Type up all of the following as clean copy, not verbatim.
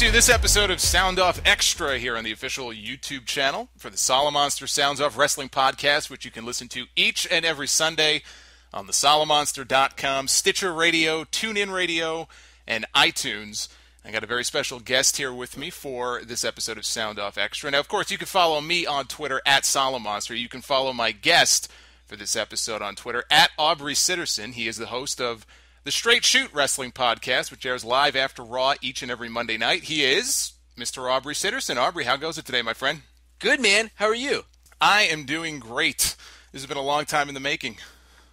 to this episode of Sound Off Extra here on the official YouTube channel for the Solomonster Sounds Off Wrestling Podcast, which you can listen to each and every Sunday on the Solomonster.com, Stitcher Radio, TuneIn Radio, and iTunes. I got a very special guest here with me for this episode of Sound Off Extra. Now, of course, you can follow me on Twitter at Solomonster. You can follow my guest for this episode on Twitter at Aubrey Sitterson. He is the host of the Straight Shoot Wrestling Podcast, which airs live after Raw each and every Monday night. He is Mr. Aubrey Sitterson. Aubrey, how goes it today, my friend? Good, man. How are you? I am doing great. This has been a long time in the making.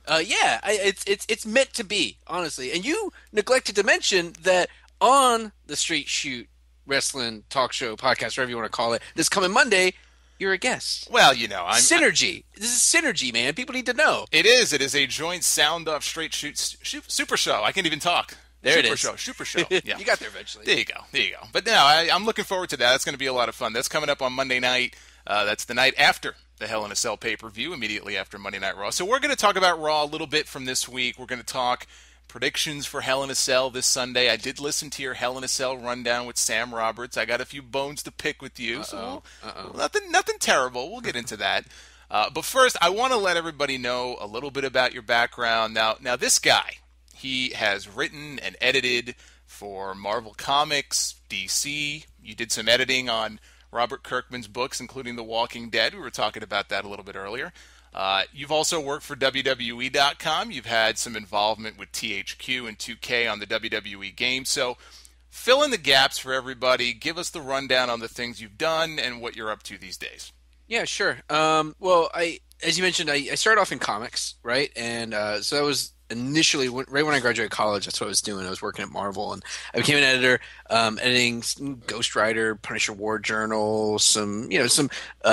It's meant to be, honestly. And you neglected to mention that on the Straight Shoot Wrestling Talk Show Podcast, whatever you want to call it, this coming Monday, you're a guest. Well, you know, Synergy. This is synergy, man. People need to know. It is. It is a joint Sound Off Straight Shoot super show. I can't even talk. There it is. Super show. Yeah. You got there eventually. There you go. But no, I'm looking forward to that. That's going to be a lot of fun. That's coming up on Monday night. That's the night after the Hell in a Cell pay-per-view, immediately after Monday Night Raw. So we're going to talk about Raw a little bit from this week. We're going to talk predictions for Hell in a Cell this Sunday. I did listen to your Hell in a Cell rundown with Sam Roberts. I got a few bones to pick with you. So nothing terrible. We'll get into that. But first, I want to let everybody know a little bit about your background. Now this guy, he has written and edited for Marvel Comics, DC. You did some editing on Robert Kirkman's books, including The Walking Dead. We were talking about that a little bit earlier. You've also worked for WWE.com. You've had some involvement with THQ and 2K on the WWE game. So fill in the gaps for everybody. Give us the rundown on the things you've done and what you're up to these days. Yeah, sure. As you mentioned, I started off in comics, right? And so that was initially, right when I graduated college, that's what I was doing. I was working at Marvel, and I became an editor, editing Ghost Rider, Punisher War Journal, some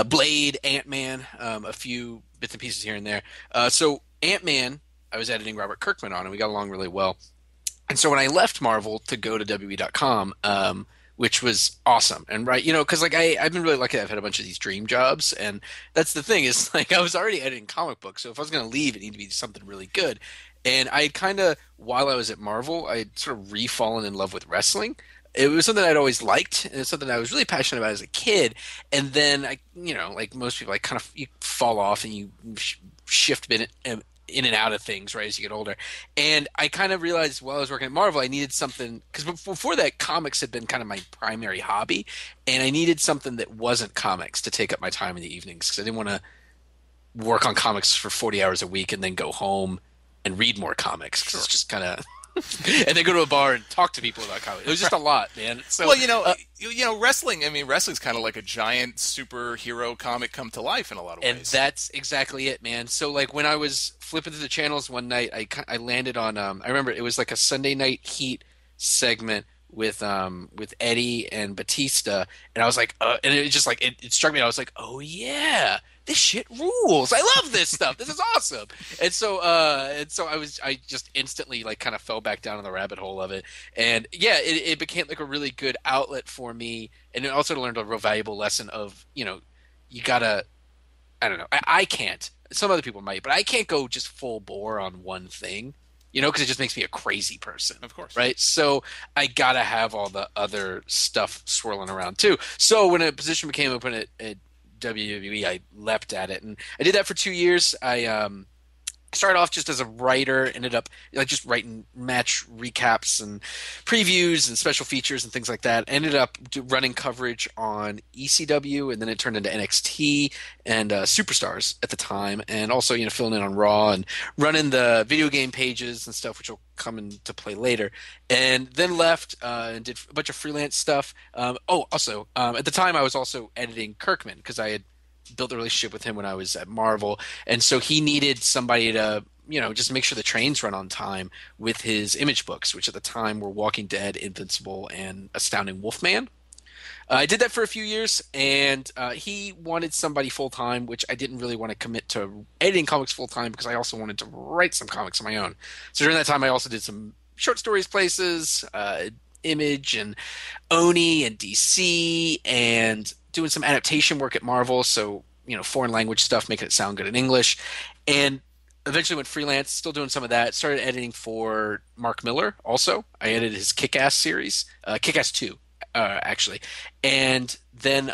Blade, Ant-Man, a few bits and pieces here and there. So Ant-Man, I was editing Robert Kirkman on, and we got along really well. And so when I left Marvel to go to WWE.com, which was awesome. And right, because I've been really lucky that I've had a bunch of these dream jobs, and that's the thing is I was already editing comic books, so if I was going to leave, it needed to be something really good. And I kind of, while I was at Marvel, I sort of re-fallen in love with wrestling. It was something I'd always liked, and it's something I was really passionate about as a kid. And then like most people, you fall off and you shift in and out of things, right, as you get older. And I kind of realized while I was working at Marvel, I needed something, because before that, comics had been kind of my primary hobby, and I needed something that wasn't comics to take up my time in the evenings, because I didn't want to work on comics for 40 hours a week and then go home and read more comics, because it's just kind of and then go to a bar and talk to people about comics. It was just a lot, man. So, well, wrestling. I mean, wrestling's kind of like a giant superhero comic come to life in a lot of ways. And that's exactly it, man. So, like when I was flipping through the channels one night, I landed on. I remember it was like a Sunday Night Heat segment with Eddie and Batista, and I was like, and it just like it struck me. I was like, oh yeah, this shit rules. I love this stuff. This is awesome. And so I just instantly like kind of fell back down in the rabbit hole of it. And yeah, it became like a really good outlet for me. And I also learned a real valuable lesson of, you gotta, I don't know. I can't. Some other people might, but I can't go just full bore on one thing, because it just makes me a crazy person. Of course. Right? So I gotta have all the other stuff swirling around too. So when a position became open at WWE, I leapt at it, and I did that for 2 years. I started off just as a writer, ended up just writing match recaps and previews and special features and things like that. Ended up running coverage on ECW, and then it turned into NXT and Superstars at the time, and also filling in on Raw and running the video game pages and stuff, which will come into play later. And then left and did a bunch of freelance stuff. Also at the time I was also editing Kirkman, because I had built a relationship with him when I was at Marvel, and so he needed somebody to just make sure the trains run on time with his Image books, which at the time were Walking Dead, Invincible, and Astounding Wolfman. I did that for a few years, and he wanted somebody full-time, which I didn't really want to commit to editing comics full-time, because I also wanted to write some comics of my own. So during that time I also did some short stories places, Image and Oni and DC, and doing some adaptation work at Marvel, so foreign language stuff, making it sound good in English, and eventually went freelance, still doing some of that. Started editing for Mark Miller also. I edited his Kick-Ass series, Kick-Ass 2, actually. And then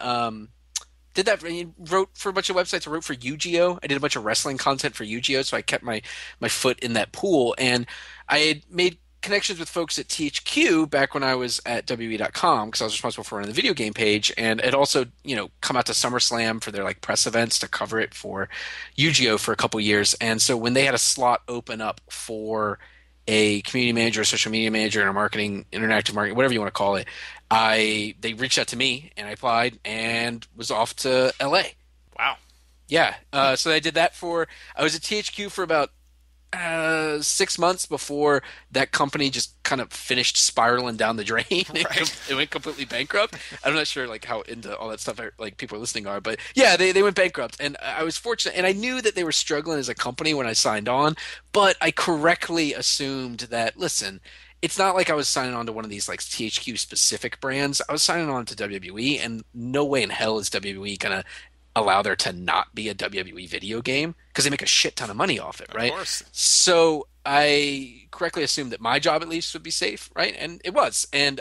did that. Wrote for a bunch of websites. I wrote for Yu-Gi-Oh! I did a bunch of wrestling content for Yu-Gi-Oh! So I kept my foot in that pool. And I had made connections with folks at THQ back when I was at WWE.com because I was responsible for running the video game page, and it also, come out to SummerSlam for their like press events to cover it for Yu-Gi-Oh! For a couple years. And so when they had a slot open up for a community manager, a social media manager, and a interactive marketing, whatever you want to call it, they reached out to me and I applied and was off to LA. Wow. Yeah. So I did that I was at THQ for about 6 months before that company just kind of finished spiraling down the drain. Right. It went completely bankrupt. I'm not sure like how into all that stuff like people are listening are, but yeah, they went bankrupt. And I was fortunate, and I knew that they were struggling as a company when I signed on, but I correctly assumed that, listen, it's not like I was signing on to one of these like THQ specific brands. I was signing on to WWE, and no way in hell is WWE gonna allow there to not be a WWE video game because they make a shit ton of money off it, right? Of course. So I correctly assumed that my job at least would be safe, right? And it was. And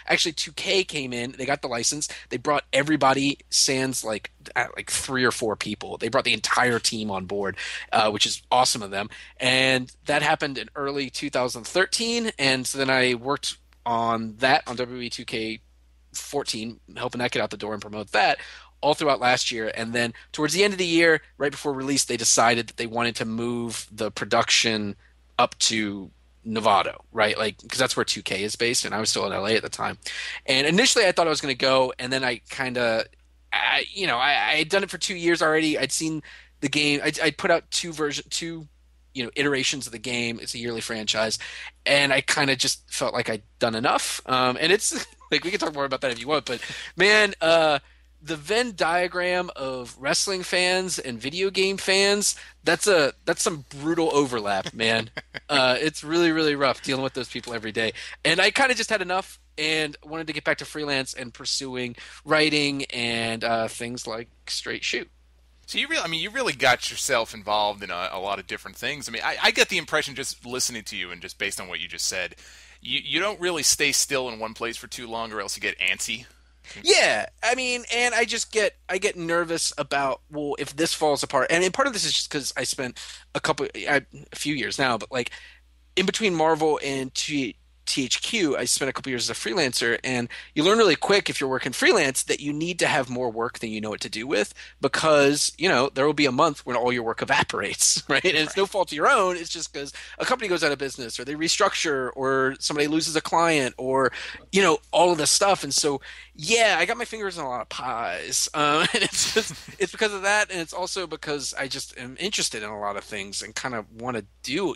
actually 2K came in, they got the license, they brought everybody sans like 3 or 4 people. They brought the entire team on board, which is awesome of them. And that happened in early 2013. And so then I worked on that on WWE 2K14, helping that get out the door and promote that all throughout last year. And then towards the end of the year, right before release, they decided that they wanted to move the production up to Nevada, right? Like, because that's where 2K is based, and I was still in LA at the time. And initially I thought I was going to go, and then I had done it for 2 years already. I'd seen the game. I'd put out two iterations of the game. It's a yearly franchise, and I kind of just felt like I'd done enough. And it's like, we can talk more about that if you want, but man, the Venn diagram of wrestling fans and video game fans, that's some brutal overlap, man. It's really, really rough dealing with those people every day. And I kind of just had enough and wanted to get back to freelance and pursuing writing and things like Straight Shoot. So you really got yourself involved in a lot of different things. I mean, I get the impression just listening to you and just based on what you just said, you don't really stay still in one place for too long, or else you get antsy. Yeah, I mean, and I get nervous about, well, if this falls apart. And part of this is just because I spent a few years now, but like in between Marvel and THQ, I spent a couple years as a freelancer, and you learn really quick if you're working freelance that you need to have more work than you know what to do with, because there will be a month when all your work evaporates, right? And it's no fault of your own. It's just because a company goes out of business, or they restructure, or somebody loses a client, or all of this stuff. And so yeah, I got my fingers in a lot of pies, and it's because of that, and it's also because I just am interested in a lot of things and kind of want to do.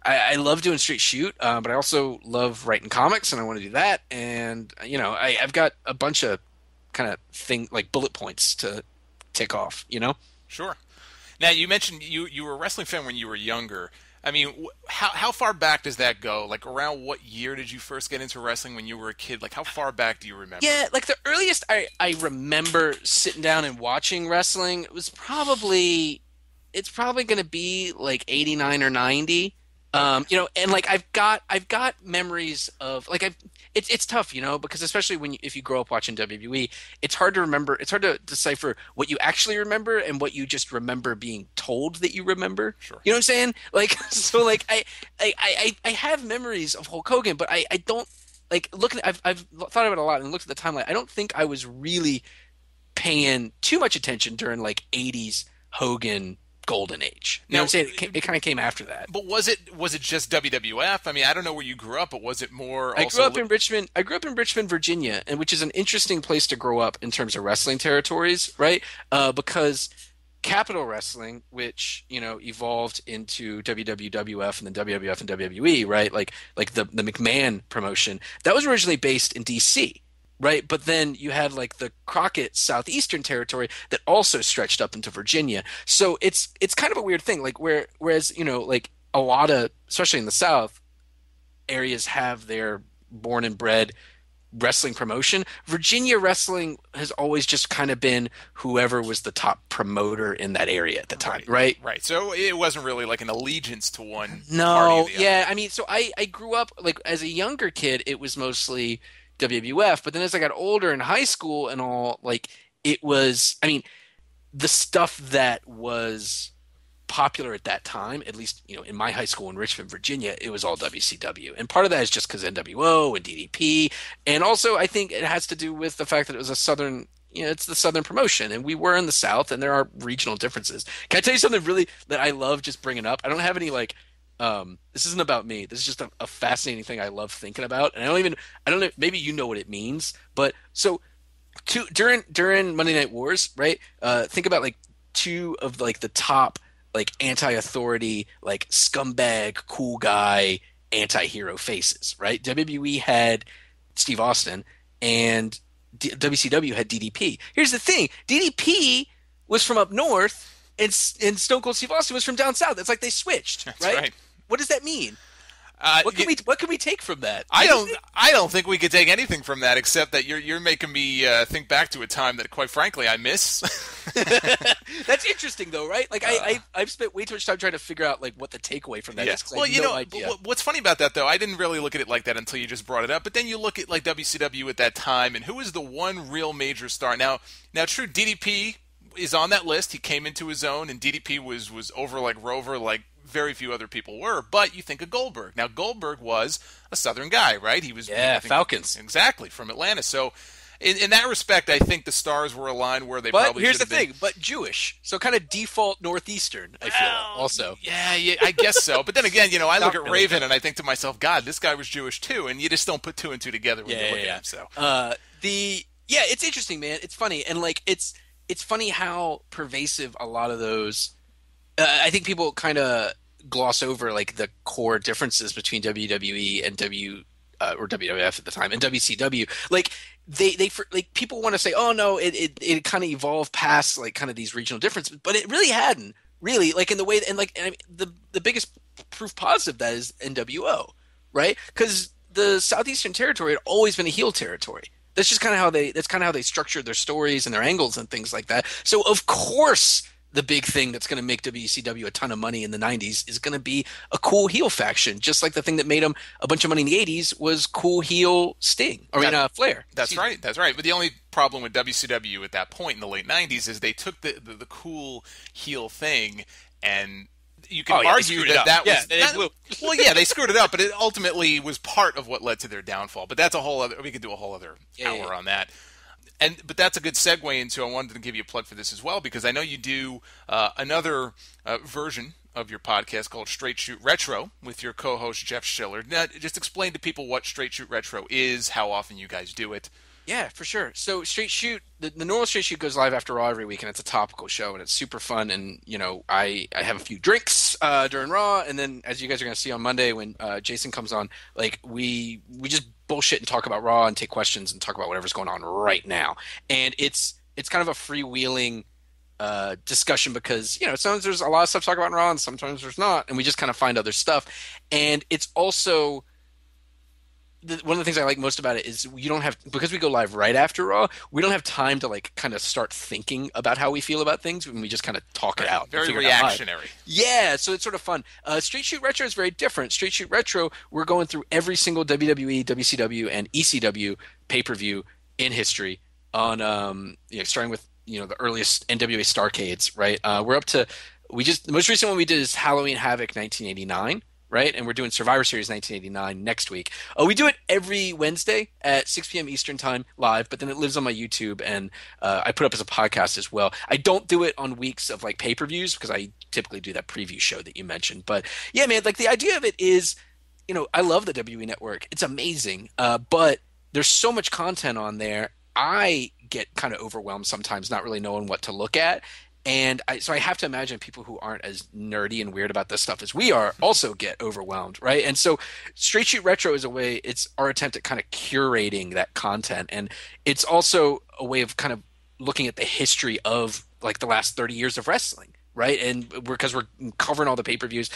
I love doing Straight Shoot, but I also love writing comics, and I want to do that. And I've got a bunch of kind of like bullet points to tick off. Sure. Now you mentioned you were a wrestling fan when you were younger. I mean, how far back does that go? Like, around what year did you first get into wrestling when you were a kid? Like, how far back do you remember? Yeah, like the earliest I remember sitting down and watching wrestling was probably going to be like 89 or 90. And like I've got memories of like it's tough, because especially if you grow up watching WWE, it's hard to remember. It's hard to decipher what you actually remember and what you just remember being told that you remember. Sure. You know what I'm saying? Like, so like I have memories of Hulk Hogan, but I don't like looking. I've thought about it a lot and looked at the timeline. I don't think I was really paying too much attention during like 80s Hogan golden age. You know what I'm saying? It kind of came after that. But was it just WWF? I mean, I don't know where you grew up, but was it more? I grew up in Richmond, Virginia, and which is an interesting place to grow up in terms of wrestling territories, right? Because Capital Wrestling, which evolved into WWF and then WWF and WWE, right? Like the McMahon promotion, that was originally based in DC. Right, but then you had like the Crockett Southeastern Territory that also stretched up into Virginia. So it's kind of a weird thing. Like whereas like a lot of, especially in the South, areas have their born and bred wrestling promotion. Virginia wrestling has always just kind of been whoever was the top promoter in that area at the time, right? Right. So it wasn't really like an allegiance to one. No. Party or the yeah. other. I mean, so I grew up like as a younger kid. It was mostly WWF. But then as I got older in high school and all, like it was, I mean, the stuff that was popular at that time, at least in my high school in Richmond, Virginia, it was all WCW, and part of that is just because NWO and DDP, and also I think it has to do with the fact that it was a southern, it's the southern promotion, and we were in the South, and there are regional differences. Can I tell you something really that I love just bringing up? I don't have any this isn't about me. This is just a fascinating thing I love thinking about, and I don't know, maybe you know what it means, but so during Monday Night Wars, right? Think about like two of like the top like anti-authority, like scumbag, cool guy, anti-hero faces, right? WWE had Steve Austin and WCW had DDP. Here's the thing. DDP was from up north and Stone Cold Steve Austin was from down south. It's like they switched, That's right? What does that mean? What can we take from that? I don't think we could take anything from that except that you're making me think back to a time that, quite frankly, I miss. That's interesting, though, right? Like I've spent way too much time trying to figure out like what the takeaway from that is. Well, I have no idea. What's funny about that, though, I didn't really look at it like that until you just brought it up. But then you look at like WCW at that time, and who was the one real major star? Now, true, DDP is on that list. He came into his own, and DDP was over like Rover, like very few other people were. But you think of Goldberg. Now, Goldberg was a Southern guy, right? He was Falcons. Exactly, from Atlanta. So in that respect, I think the stars were aligned where they probably should have been. But here's the thing, but Jewish. So kind of default Northeastern, I feel, also. Yeah, I guess so. But then again, I look at Raven and I think to myself, God, this guy was Jewish too, and you just don't put two and two together when you look at him. So it's interesting, man. It's funny. And like it's funny how pervasive a lot of those I think people kind of gloss over like the core differences between WWE and or WWF at the time and WCW. Like they like people want to say, oh no, it kind of evolved past like kind of these regional differences, but it really hadn't really, like in the way and like the biggest proof positive that is NWO, right? Because the Southeastern Territory had always been a heel territory. That's just kind of how they structured their stories and their angles and things like that. So of course the big thing that's going to make WCW a ton of money in the 90s is going to be a cool heel faction, just like the thing that made them a bunch of money in the 80s was cool heel Sting, Flair. That's right. But the only problem with WCW at that point in the late 90s is they took the cool heel thing, and you can argue that was they screwed it up, but it ultimately was part of what led to their downfall. But that's a whole other. We could do a whole other hour on that. But that's a good segue into. I wanted to give you a plug for this as well, because I know you do another version of your podcast called Straight Shoot Retro with your co-host Jeff Schiller. Now, just explain to people what Straight Shoot Retro is, how often you guys do it. Yeah, for sure. So Straight Shoot, the normal Straight Shoot goes live after Raw every week, and it's a topical show, and it's super fun. And I have a few drinks during Raw, and then as you guys are going to see on Monday when Jason comes on, like we just bullshit and talk about Raw and take questions and talk about whatever's going on right now. And it's kind of a freewheeling discussion because sometimes there's a lot of stuff to talk about in Raw, and sometimes there's not, and we just kind of find other stuff. And it's also one of the things I like most about it is you don't have, because we go live right after Raw, we don't have time to like kind of start thinking about how we feel about things when we just kind of talk it out. Very reactionary. Yeah, so it's sort of fun. Straight Shoot Retro is very different. Straight Shoot Retro, we're going through every single WWE, WCW, and ECW pay-per-view in history on starting with the earliest NWA Starcades, right? We're up to the most recent one we did is Halloween Havoc 1989. Right, and we're doing Survivor Series 1989 next week. We do it every Wednesday at 6 p.m. Eastern Time live, but then it lives on my YouTube, and I put up as a podcast as well. I don't do it on weeks of like pay-per-views because I typically do that preview show that you mentioned. But yeah, man, like the idea of it is, I love the WWE Network. It's amazing, but there's so much content on there. I get kind of overwhelmed sometimes, not really knowing what to look at. And so I have to imagine people who aren't as nerdy and weird about this stuff as we are also get overwhelmed, right? And so Straight Shoot Retro is it's our attempt at kind of curating that content. And it's also a way of kind of looking at the history of like the last 30 years of wrestling, right? And because we're covering all the pay-per-views,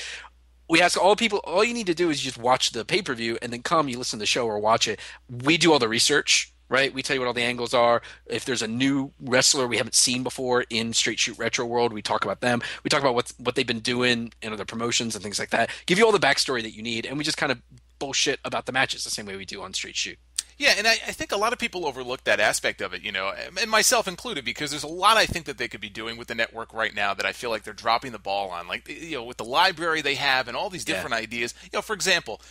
we ask all people, all you need to do is just watch the pay-per-view and then you listen to the show or watch it. We do all the research. Right, we tell you what all the angles are. If there's a new wrestler we haven't seen before in Straight Shoot Retro world, we talk about them. We talk about what they've been doing in other promotions and things like that. Give you all the backstory that you need, and we just kind of bullshit about the matches the same way we do on Straight Shoot. Yeah, and I think a lot of people overlook that aspect of it, and myself included, because there's a lot I think that they could be doing with the network right now that I feel like they're dropping the ball on. Like, with the library they have and all these different ideas. For example,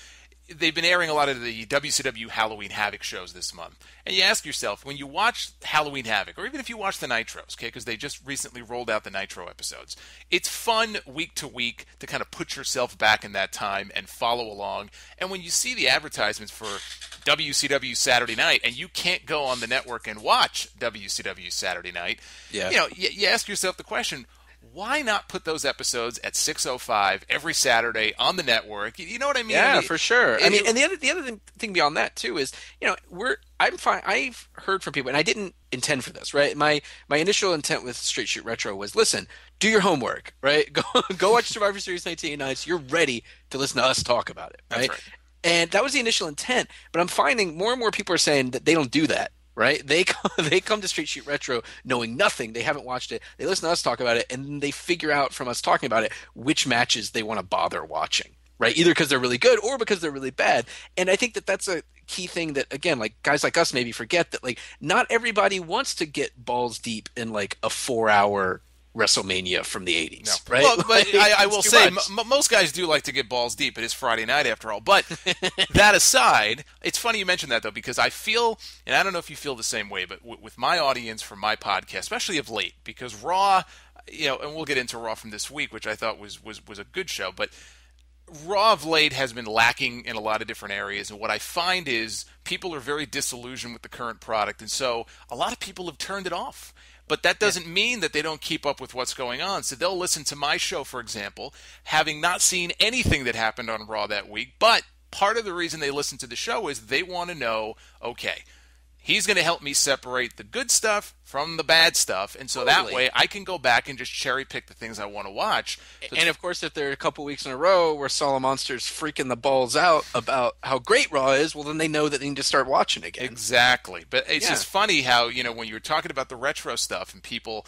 they've been airing a lot of the WCW Halloween Havoc shows this month. And you ask yourself, when you watch Halloween Havoc, or even if you watch the Nitros, okay, because they just recently rolled out the Nitro episodes, it's fun week to week to kind of put yourself back in that time and follow along. And when you see the advertisements for WCW Saturday Night, and you can't go on the network and watch WCW Saturday Night, you ask yourself the question, why not put those episodes at 6:05 every Saturday on the network? You know what I mean? Yeah, for sure. And the other thing beyond that too is, I'm fine. I've heard from people, and I didn't intend for this, right? My initial intent with Straight Shoot Retro was, listen, do your homework, right? Go watch Survivor Series 1989 so you're ready to listen to us talk about it, right? That's right. And that was the initial intent, but I'm finding more and more people are saying that they don't do that. Right? They come to Straight Shoot Retro knowing nothing. They haven't watched it. They listen to us talk about it, and then they figure out from us talking about it which matches they want to bother watching. Right? Either because they're really good or because they're really bad. And I think that that's a key thing that, again, like guys like us maybe forget that, like, not everybody wants to get balls deep in like a 4-hour WrestleMania from the 80s, right? Well, but like, I will say, most guys do like to get balls deep. It is Friday night, after all. But that aside, it's funny you mention that, though, because I feel, and I don't know if you feel the same way, but with my audience for my podcast, especially of late, because Raw, and we'll get into Raw from this week, which I thought was a good show, but Raw of late has been lacking in a lot of different areas, and what I find is people are very disillusioned with the current product, and so a lot of people have turned it off. But that doesn't mean that they don't keep up with what's going on. So they'll listen to my show, for example, having not seen anything that happened on Raw that week. But part of the reason they listen to the show is they want to know, okay, he's going to help me separate the good stuff from the bad stuff. And so that way I can go back and just cherry pick the things I want to watch. So and of course, if there are a couple weeks in a row where Solomonster's freaking the balls out about how great Raw is, well, then they know that they need to start watching again. Exactly. But it's just funny how, when you're talking about the retro stuff and people,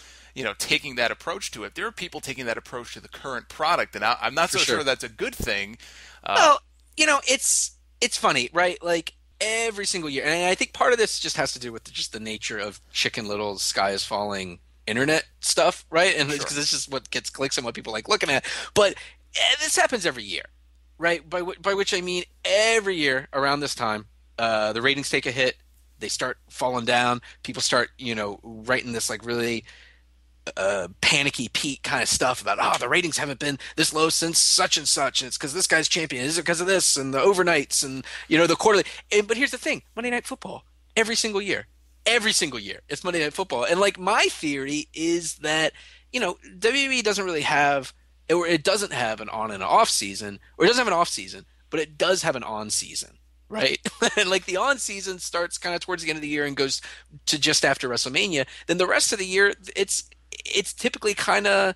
taking that approach to it, there are people taking that approach to the current product. And I'm not so sure that's a good thing. Well, it's funny, right? Like, every single year, and I think part of this just has to do with just the nature of Chicken Little's Sky is Falling internet stuff, right? And because it's just what gets clicks and what people like looking at. But this happens every year, right? By which I mean every year around this time, the ratings take a hit, they start falling down, people start writing this like really panicky Pete kind of stuff about the ratings haven't been this low since such and such, and it's because this guy's champion. Is it because of this and the overnights and the quarterly? But here's the thing: Monday Night Football every single year, it's Monday Night Football. And like my theory is that WWE doesn't really have, or it doesn't have an on and an off season, or it doesn't have an off season, but it does have an on season. Right? And like the on season starts kind of towards the end of the year and goes to just after WrestleMania. Then the rest of the year, it's typically kind of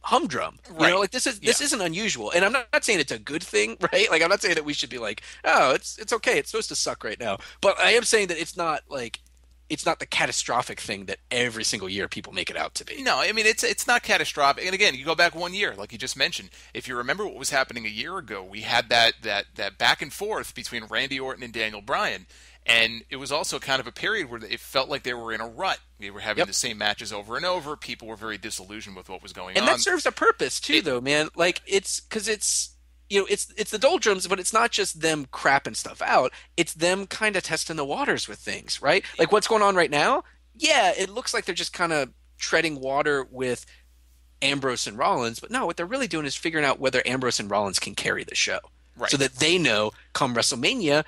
humdrum. Right. Like this isn't unusual. And I'm not saying it's a good thing, right? Like I'm not saying that we should be like, oh, it's okay, it's supposed to suck right now. But I am saying that it's not the catastrophic thing that every single year people make it out to be. No, I mean, it's not catastrophic. And again, you go back 1 year, like you just mentioned. If you remember what was happening a year ago, we had that back and forth between Randy Orton and Daniel Bryan. And it was also kind of a period where it felt like they were in a rut. They were having the same matches over and over. People were very disillusioned with what was going on. And that serves a purpose too, though, man. Like it's because it's the doldrums, but it's not just them crapping stuff out. It's them kind of testing the waters with things, right? Like what's going on right now? Yeah, it looks like they're just kind of treading water with Ambrose and Rollins, but no, what they're really doing is figuring out whether Ambrose and Rollins can carry the show, right? So that they know come WrestleMania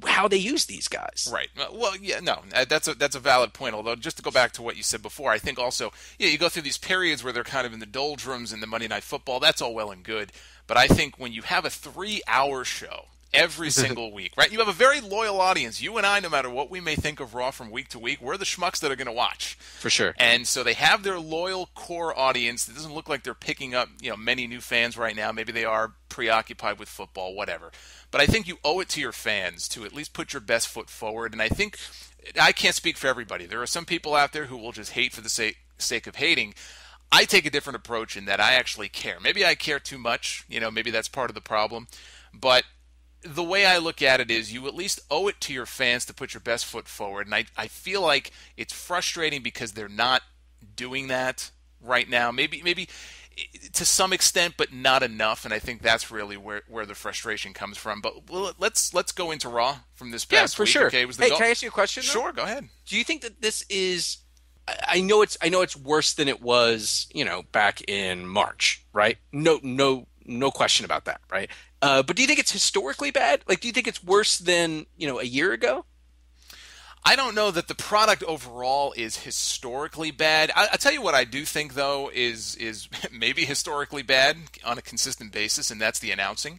how they use these guys. Right. Well, yeah, no, that's a valid point. Although, just to go back to what you said before, I think also, you go through these periods where they're kind of in the doldrums in the Monday Night Football. That's all well and good. But I think when you have a 3-hour show every single week, right? You have a very loyal audience. You and I, no matter what we may think of Raw from week to week, we're the schmucks that are going to watch. For sure. And so they have their loyal core audience. It doesn't look like they're picking up, many new fans right now. Maybe they are preoccupied with football, whatever. But I think you owe it to your fans to at least put your best foot forward. And I think, I can't speak for everybody. There are some people out there who will just hate for the sake of hating. I take a different approach in that I actually care. Maybe I care too much. Maybe that's part of the problem. But the way I look at it is you at least owe it to your fans to put your best foot forward. And I feel like it's frustrating because they're not doing that right now. Maybe to some extent, but not enough. And I think that's really where the frustration comes from. But let's go into Raw from this past week. Sure. Okay, Can I ask you a question, though? Sure, go ahead. Do you think that this is... I know it's worse than it was, back in March, right? No question about that, right? But do you think it's historically bad? Like, do you think it's worse than, a year ago? I don't know that the product overall is historically bad. I'll tell you what I do think, though, is maybe historically bad on a consistent basis, and that's the announcing.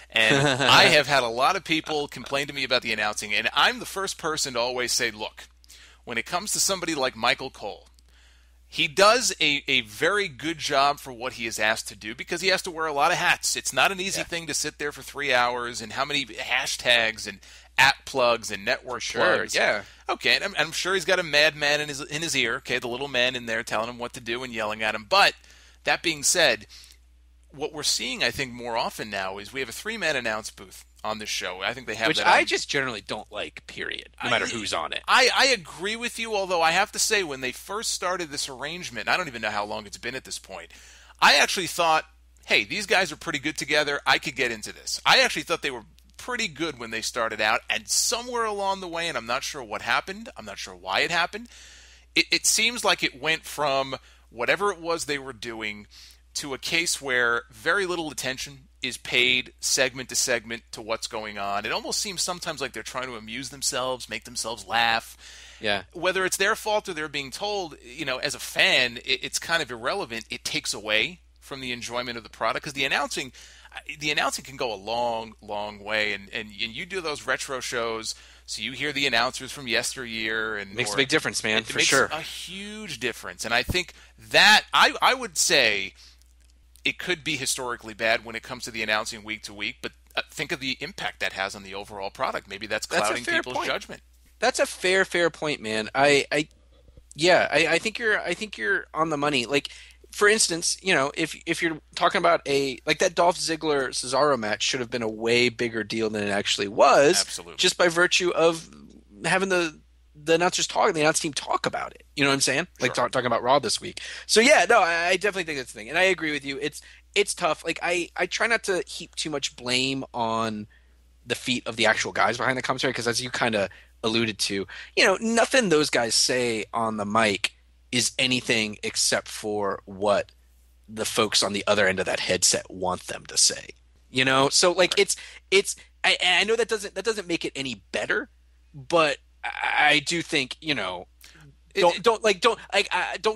And I have had a lot of people complain to me about the announcing, and I'm the first person to always say, look, when it comes to somebody like Michael Cole, he does a very good job for what he is asked to do because he has to wear a lot of hats. It's not an easy thing to sit there for 3 hours and how many hashtags and app plugs and network plugs. Yeah. Okay, and I'm sure he's got a madman in his ear, okay, the little man in there telling him what to do and yelling at him. But that being said, what we're seeing, I think, more often now is we have a 3-man announce booth on this show. I think they have Which that I just generally don't like, period, no matter who's on it. I agree with you, although I have to say when they first started this arrangement, I don't even know how long it's been at this point, I actually thought, hey, these guys are pretty good together. I could get into this. I actually thought they were pretty good when they started out, and somewhere along the way, and I'm not sure what happened, I'm not sure why it happened, it seems like it went from whatever it was they were doing to a case where very little attention is paid segment to segment to what's going on. It almost seems sometimes like they're trying to amuse themselves, make themselves laugh. Yeah. Whether it's their fault or they're being told, as a fan, it's kind of irrelevant. It takes away from the enjoyment of the product because the announcing can go a long, long way. And you do those retro shows, so you hear the announcers from yesteryear. And makes a big difference, man, for sure. It makes a huge difference. And I think that, I would say, it could be historically bad when it comes to the announcing week to week, but think of the impact that has on the overall product. Maybe that's clouding people's judgment. That's a fair point, man. I think you're on the money. Like, for instance, if you're talking about that Dolph Ziggler Cesaro match should have been a way bigger deal than it actually was. Absolutely. Just by virtue of having the announcers talk, the announce team talk about it. You know what I'm saying? Sure. Like talking about Raw this week. So yeah, no, I definitely think that's the thing, and I agree with you. It's tough. Like I try not to heap too much blame on the feet of the actual guys behind the commentary because, as you kind of alluded to, nothing those guys say on the mic is anything except for what the folks on the other end of that headset want them to say. So like right. I know that doesn't make it any better, but I do think, don't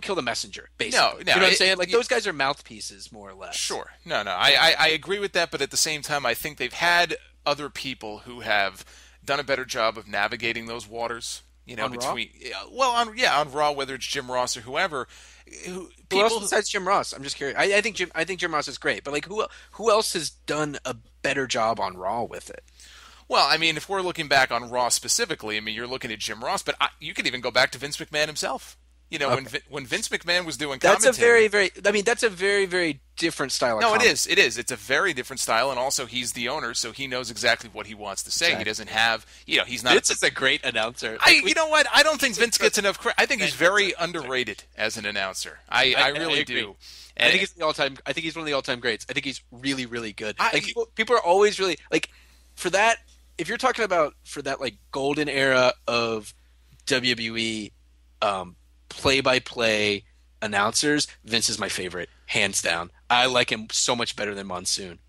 kill the messenger, basically. No, you know what I'm saying? Like, those guys are mouthpieces, more or less. Sure. No, I agree with that, but at the same time, I think they've had other people who have done a better job of navigating those waters. On between Raw? On Raw, whether it's Jim Ross or whoever. Who else besides Jim Ross? I'm just curious. I think Jim Ross is great, but like, who else has done a better job on Raw with it? Well, I mean, if we're looking back on Raw specifically, I mean, you're looking at Jim Ross, but you could even go back to Vince McMahon himself. Okay. When Vince McMahon was doing commentary. That's a very, very different style of commentary. It is. It's a very different style, and also he's the owner, so he knows exactly what he wants to say. Exactly. He doesn't have, he's not... Vince is a great announcer. You know what? I don't think Vince gets enough credit. I think he's very underrated as an announcer. I really do. And I think he's one of the all-time greats. I think he's really, really good. People are always really... Like, for that... If you're talking about for that like golden era of WWE play-by-play announcers, Vince is my favorite, hands down. I like him so much better than Monsoon.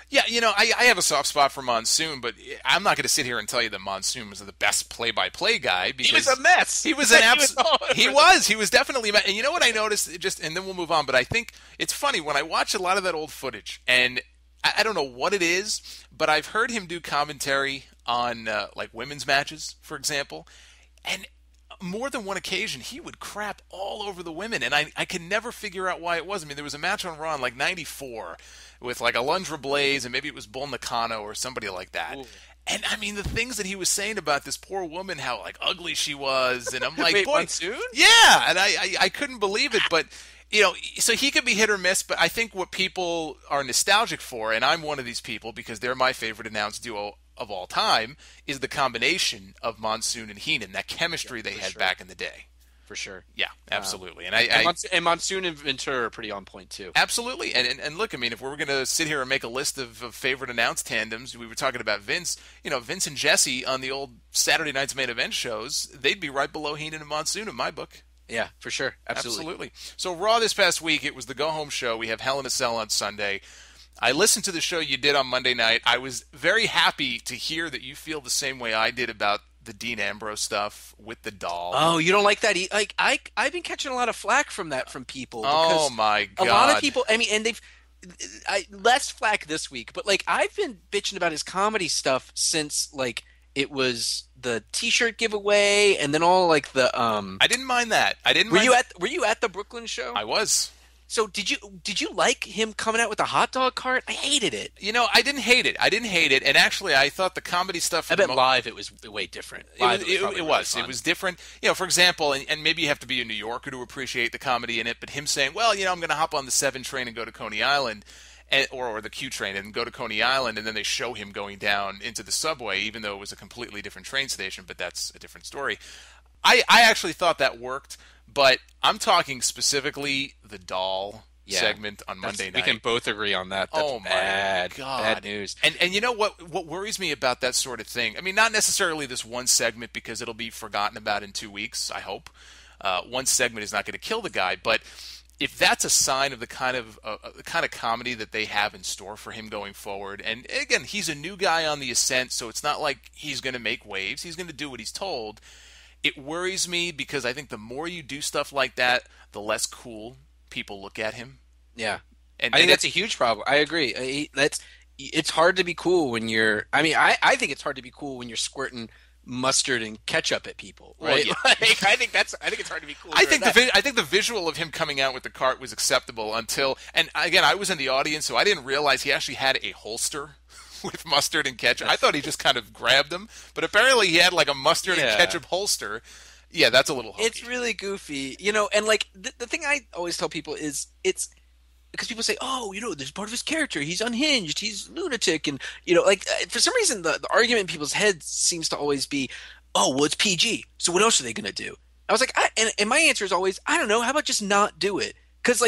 Yeah, I have a soft spot for Monsoon, but I'm not going to sit here and tell you that Monsoon was the best play-by-play guy because he was a mess. He was an absolute. He was definitely a mess. And you know what I noticed? And then we'll move on. But I think it's funny when I watch a lot of that old footage and. I don't know what it is, but I've heard him do commentary on like women's matches, for example, and more than one occasion he would crap all over the women, and I can never figure out why it was. I mean, there was a match on Raw in like '94 with like Alundra Blaze, and maybe it was Bull Nakano or somebody like that. Ooh. And I mean, the things that he was saying about this poor woman, how like ugly she was, and I'm like, Wait, boy, Monsoon? Yeah, and I couldn't believe it, but. So he could be hit or miss, but I think what people are nostalgic for, and I'm one of these people because they're my favorite announce duo of all time is the combination of Monsoon and Heenan, that chemistry they had back in the day. For sure. Yeah, absolutely. And Monsoon and Ventura are pretty on point, too. Absolutely. And look, I mean, if we were going to sit here and make a list of favorite announced tandems, we were talking about Vince. Vince and Jesse on the old Saturday Night's Main Event shows, they'd be right below Heenan and Monsoon in my book. Yeah, for sure. Absolutely. So Raw this past week, it was the go-home show. We have Hell in a Cell on Sunday. I listened to the show you did on Monday night. I was very happy to hear that you feel the same way I did about the Dean Ambrose stuff with the doll. Oh, you don't like that? I've been catching a lot of flack from people. Because oh my God! A lot of people. I mean, and they've less flack this week, but I've been bitching about his comedy stuff since it was the T-shirt giveaway, and then all the. I didn't mind that. Were you at the Brooklyn show? I was. So did you like him coming out with a hot dog cart? I hated it. I didn't hate it. And actually, I thought the comedy stuff... I bet live it was way different. It was different. For example, and maybe you have to be a New Yorker to appreciate the comedy in it, but him saying, well, I'm going to hop on the 7 train and go to Coney Island, or the Q train and go to Coney Island, and then they show him going down into the subway, even though it was a completely different train station, but that's a different story. I actually thought that worked. But I'm talking specifically the doll segment on Monday night. We can both agree on that. That's my God. Bad news. And you know what worries me about that sort of thing? I mean, not necessarily this one segment, because it'll be forgotten about in 2 weeks, I hope. One segment is not going to kill the guy, but if that's a sign of the kind of comedy that they have in store for him going forward, and again, he's a new guy on the ascent, so it's not like he's going to make waves. He's going to do what he's told. It worries me because I think the more you do stuff like that, the less cool people look at him. Yeah. I think that's a huge problem. I agree. It's hard to be cool when you're – I mean, I think it's hard to be cool when you're squirting mustard and ketchup at people, right? Well, yeah. I think it's hard to be cool. I think the visual of him coming out with the cart was acceptable until – and again, I was in the audience, so I didn't realize he actually had a holster with mustard and ketchup. I thought he just kind of grabbed them, but apparently he had a mustard and ketchup holster. Yeah, that's a little hokey. It's really goofy, and the thing I always tell people is it's because people say, oh, this is part of his character. He's unhinged. He's lunatic, and for some reason the argument in people's heads seems to always be, oh, well, it's PG. So what else are they going to do? I was like, and my answer is always, I don't know. How about just not do it? Because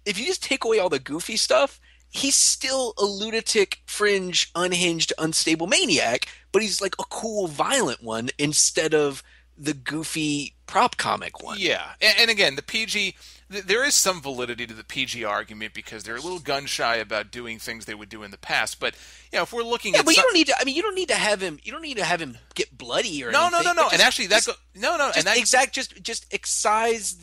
if you just take away all the goofy stuff. He's still a lunatic, fringe, unhinged, unstable maniac, but he's a cool, violent one instead of the goofy prop comic one. Yeah, and again, the PG, there is some validity to the PG argument because they're a little gun shy about doing things they would do in the past. But if we're looking at, but you don't need to. I mean, you don't need to have him get bloody or anything. No. And actually, just excise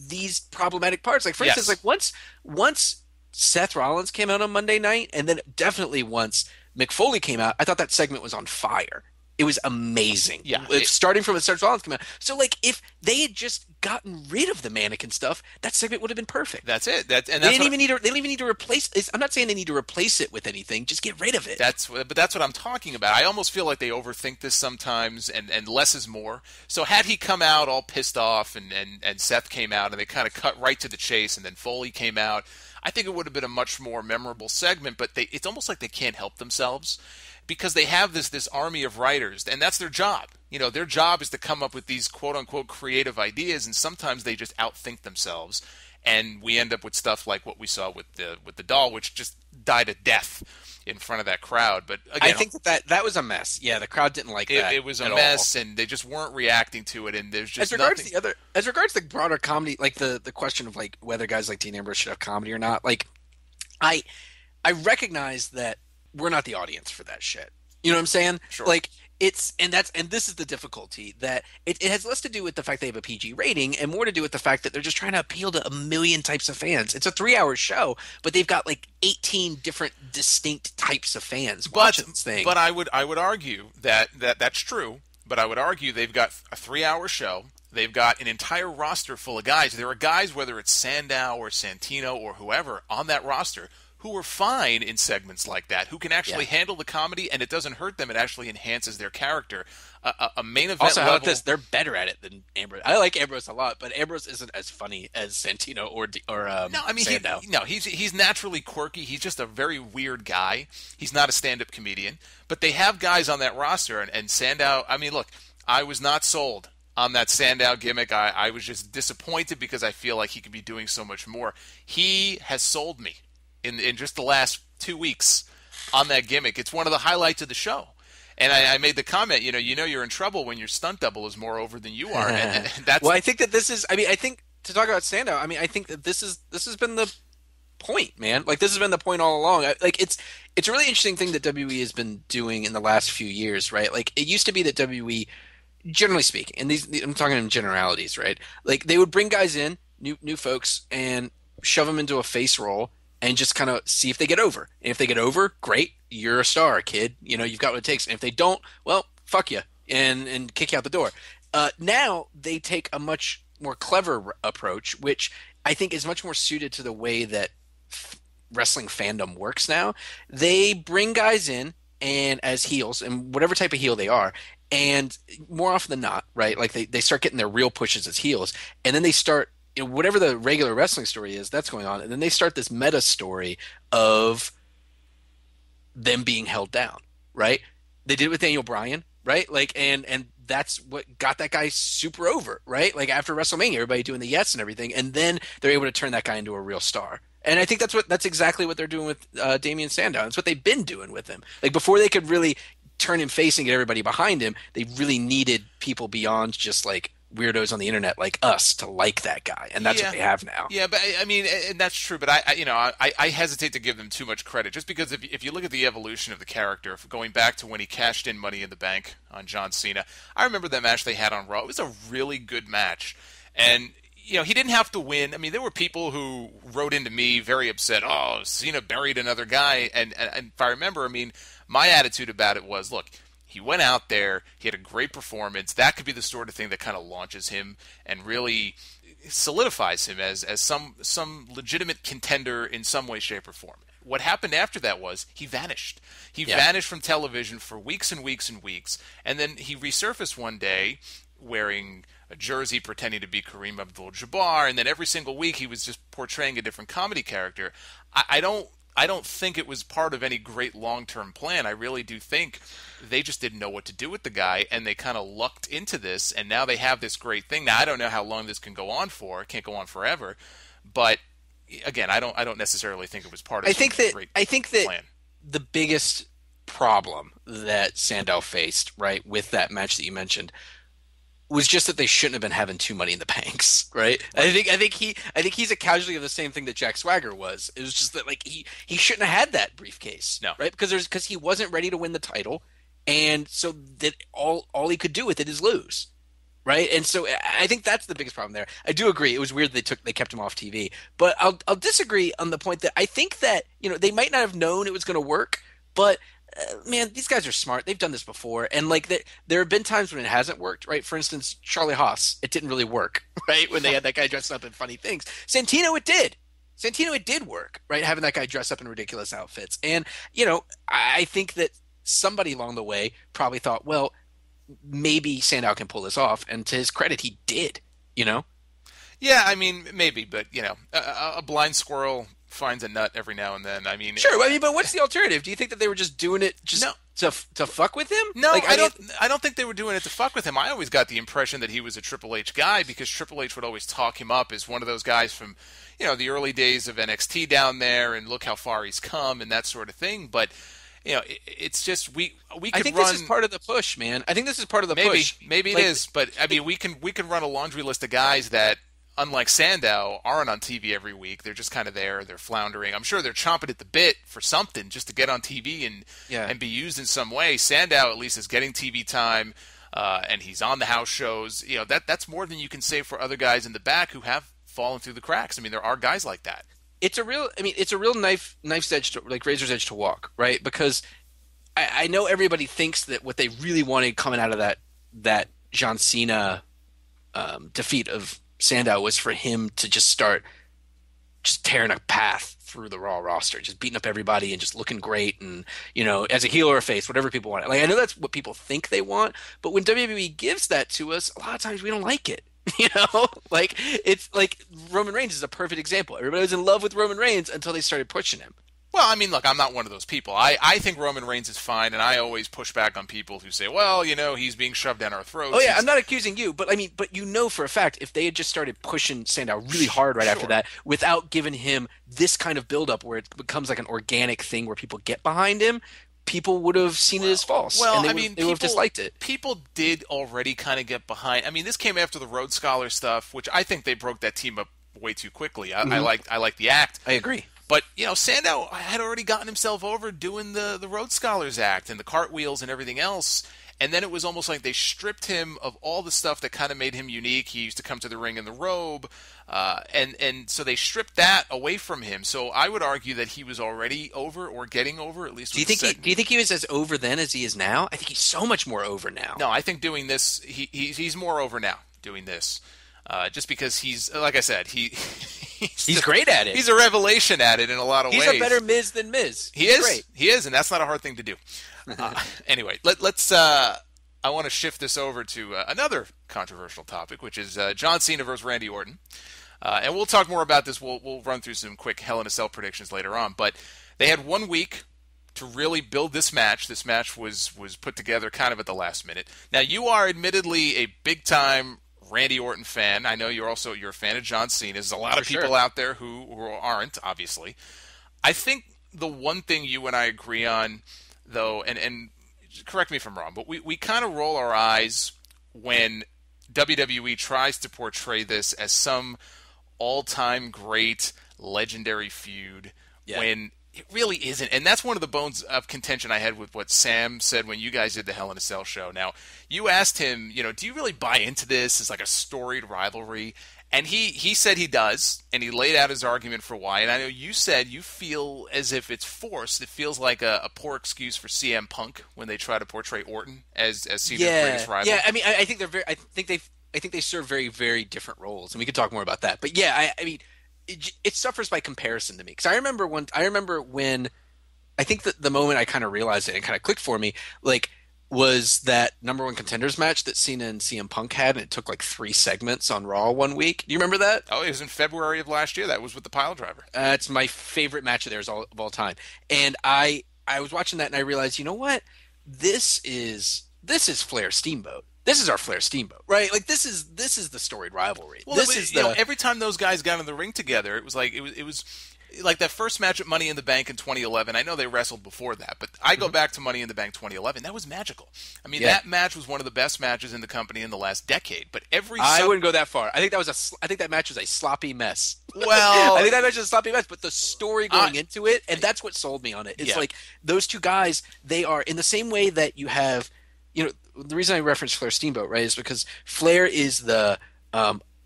these problematic parts. For instance, once Seth Rollins came out on Monday night, and then definitely once Mick Foley came out, I thought that segment was on fire. It was amazing. Yeah. Starting from when Seth Rollins came out. So, if they had just gotten rid of the mannequin stuff, that segment would have been perfect. That's it. They don't even need to replace it. I'm not saying they need to replace it with anything. Just get rid of it. That's what I'm talking about. I almost feel like they overthink this sometimes, and less is more. So had he come out all pissed off, and Seth came out, and they kind of cut right to the chase, and then Foley came out, I think it would have been a much more memorable segment, but it's almost like they can't help themselves because they have this army of writers, and that's their job. Their job is to come up with these quote-unquote creative ideas, and sometimes they just outthink themselves, and we end up with stuff like what we saw with the doll, which just died a death in front of that crowd. But again, I think that was a mess. Yeah, the crowd didn't like that. It was a mess, and they just weren't reacting to it. And there's just as regards the broader comedy, the question of whether guys like Dean Ambrose should have comedy or not. I recognize that we're not the audience for that shit. You know what I'm saying? Sure. And this is the difficulty, that it has less to do with the fact they have a PG rating and more to do with the fact that they're just trying to appeal to a million types of fans. It's a 3-hour show, but they've got 18 different distinct types of fans watching this thing. But I would argue that's true. But I would argue they've got a 3-hour show. They've got an entire roster full of guys. There are guys, whether it's Sandow or Santino or whoever on that roster, who are fine in segments like that, who can actually handle the comedy, and it doesn't hurt them. It actually enhances their character. A main event also, how level. about this? They're better at it than Ambrose. I like Ambrose a lot, but Ambrose isn't as funny as Santino or No, I mean, Sandow. he's naturally quirky. He's just a very weird guy. He's not a stand-up comedian. But they have guys on that roster, and Sandow, I mean, look, I was not sold on that Sandow gimmick. I was just disappointed because I feel like he could be doing so much more. He has sold me in just the last 2 weeks on that gimmick. It's one of the highlights of the show. And I made the comment, you're in trouble when your stunt double is more over than you are. And that's well, I think that this is. I mean, I think to talk about Sandow. I mean, I think that this has been the point, man. Like, this has been the point all along. Like, it's a really interesting thing that WWE has been doing in the last few years, right? Like, it used to be that WWE, generally speaking, and I'm talking in generalities, right? Like, they would bring guys in, new folks, and shove them into a face role and just kind of see if they get over. And if they get over, great, you're a star, kid. You've got what it takes. And if they don't, well, fuck you and kick you out the door. Now they take a much more clever approach, which I think is much more suited to the way that wrestling fandom works now. They bring guys in and as heels, and whatever type of heel they are, and more often than not, right, like they start getting their real pushes as heels, and then they start whatever the regular wrestling story is, that's going on. And then they start this meta story of them being held down, right? They did it with Daniel Bryan, right? Like, and that's what got that guy super over, right? Like, after WrestleMania, everybody doing the yes and everything. And then they're able to turn that guy into a real star. And I think that's exactly what they're doing with Damien Sandow. That's what they've been doing with him. Like, before they could really turn him face and get everybody behind him, they really needed people beyond just like weirdos on the internet like us to like that guy, and that's what they have now. Yeah, but I mean, and that's true. But I hesitate to give them too much credit, just because if you look at the evolution of the character, going back to when he cashed in Money in the Bank on John Cena, I remember the match they had on Raw. It was a really good match, and he didn't have to win. I mean, there were people who wrote into me very upset. Oh, Cena buried another guy, and if I remember, I mean, my attitude about it was, look, he went out there, he had a great performance. That could be the sort of thing that kind of launches him and really solidifies him as some legitimate contender in some way, shape, or form. What happened after that was he vanished. He vanished from television for weeks and weeks and weeks, and then he resurfaced one day wearing a jersey pretending to be Kareem Abdul-Jabbar, and then every single week he was just portraying a different comedy character. I don't think it was part of any great long-term plan. I really do think they just didn't know what to do with the guy, and they kind of lucked into this, and now they have this great thing. Now, I don't know how long this can go on for. It can't go on forever. But, again, I don't necessarily think it was part of I think that plan. The biggest problem that Sandow faced, right, with that match that you mentioned, was just that they shouldn't have been having too Money in the Banks, right? I think he's a casualty of the same thing that Jack Swagger was. It was just that, like, he shouldn't have had that briefcase, no, right? Because he wasn't ready to win the title, and so that all he could do with it is lose, right? And so I think that's the biggest problem there. I do agree. It was weird they kept him off TV, but I'll disagree on the point that I think that they might not have known it was going to work, but man, these guys are smart. They've done this before. And like there have been times when it hasn't worked, right? For instance, Charlie Haas, it didn't really work, right? When they had that guy dressed up in funny things. Santino, it did. It did work, right? Having that guy dress up in ridiculous outfits. And, I think that somebody along the way probably thought, well, maybe Sandow can pull this off. And to his credit, he did, Yeah, I mean, maybe, but, a blind squirrel finds a nut every now and then. I mean, sure. I mean, but what's the alternative? Do you think that they were just doing it to fuck with him? No, I don't think they were doing it to fuck with him. I always got the impression that he was a Triple H guy because Triple H would always talk him up as one of those guys from, the early days of NXT down there, and look how far he's come and that sort of thing. But it's just we could I think run. This is part of the push, man. I think this is part of the push. Maybe it is, but I mean, we can run a laundry list of guys that, unlike Sandow, aren't on TV every week. They're just kind of there. They're floundering. I'm sure they're chomping at the bit for something just to get on TV and be used in some way. Sandow at least is getting TV time, and he's on the house shows. That's more than you can say for other guys in the back who have fallen through the cracks. I mean, there are guys like that. It's a real knife's edge, like razor's edge to walk, right? Because I know everybody thinks that what they really wanted coming out of that John Cena defeat of Sandow was for him to just start tearing a path through the Raw roster, just beating up everybody and just looking great, and as a heel or a face, whatever people want. Like, I know that's what people think they want, but when WWE gives that to us, a lot of times we don't like it. Like, it's like Roman Reigns is a perfect example. Everybody was in love with Roman Reigns until they started pushing him. Well, I mean, look, I'm not one of those people. I think Roman Reigns is fine, and I always push back on people who say, well, he's being shoved down our throats. Oh, yeah, I'm not accusing you, but for a fact, if they had just started pushing Sandow really hard right after that, without giving him this kind of buildup where it becomes like an organic thing where people get behind him, people would have seen it as false. Well, and they would have disliked it. People did already kind of get behind. I mean, this came after the Rhodes Scholar stuff, which I think they broke that team up way too quickly. I like the act. I agree. But, Sandow had already gotten himself over doing the Rhodes Scholars Act and the cartwheels and everything else. And then it was almost like they stripped him of all the stuff that kind of made him unique. He used to come to the ring in the robe. And so they stripped that away from him. So I would argue that he was already over or getting over, at least. Do you think he was as over then as he is now? I think he's so much more over now. No, I think doing this, he's more over now doing this. Just because he's, like I said, he's great at it. He's a revelation at it in a lot of ways. He's a better Miz than Miz. He's great. He is, and that's not a hard thing to do. Anyway, let's. I want to shift this over to another controversial topic, which is John Cena versus Randy Orton. And we'll talk more about this. We'll run through some quick Hell in a Cell predictions later on. But they had 1 week to really build this match. This match was put together kind of at the last minute. Now, you are admittedly a big-time Randy Orton fan. I know you're a fan of John Cena. There's a lot of people out there who aren't, obviously. I think the one thing you and I agree on, though, and correct me if I'm wrong, but we kind of roll our eyes when WWE tries to portray this as some all-time great legendary feud when it really isn't. And that's one of the bones of contention I had with what Sam said when you guys did the Hell in a Cell show. Now, you asked him, do you really buy into this as like a storied rivalry? And he said he does, and he laid out his argument for why. And I know you said you feel as if it's forced. It feels like a poor excuse for CM Punk when they try to portray Orton as Cena's greatest rival. Yeah, I mean, I think they serve very, very different roles, and we could talk more about that. But yeah, I mean, it suffers by comparison to me, because I remember when I think that the moment I kind of realized it and kind of clicked for me, like, was that number one contenders match that Cena and CM Punk had, and it took like 3 segments on Raw 1 week. Do you remember that? Oh, it was in February of last year. That was with the pile driver. It's my favorite match of theirs of all time. And I was watching that and I realized, you know what? This is Flair Steamboat. This is our Flair Steamboat, right? Like, this is the storied rivalry. Well, every time those guys got in the ring together, it was like that first match at Money in the Bank in 2011. I know they wrestled before that, but I go back to Money in the Bank 2011. That was magical. I mean, that match was one of the best matches in the company in the last decade. But I wouldn't go that far. I think that match was a sloppy mess. Well, I think that match was a sloppy mess. But the story going into it, and that's what sold me on it. It's like those two guys. They are in the same way that you have. The reason I reference Flair Steamboat, right, is because Flair is the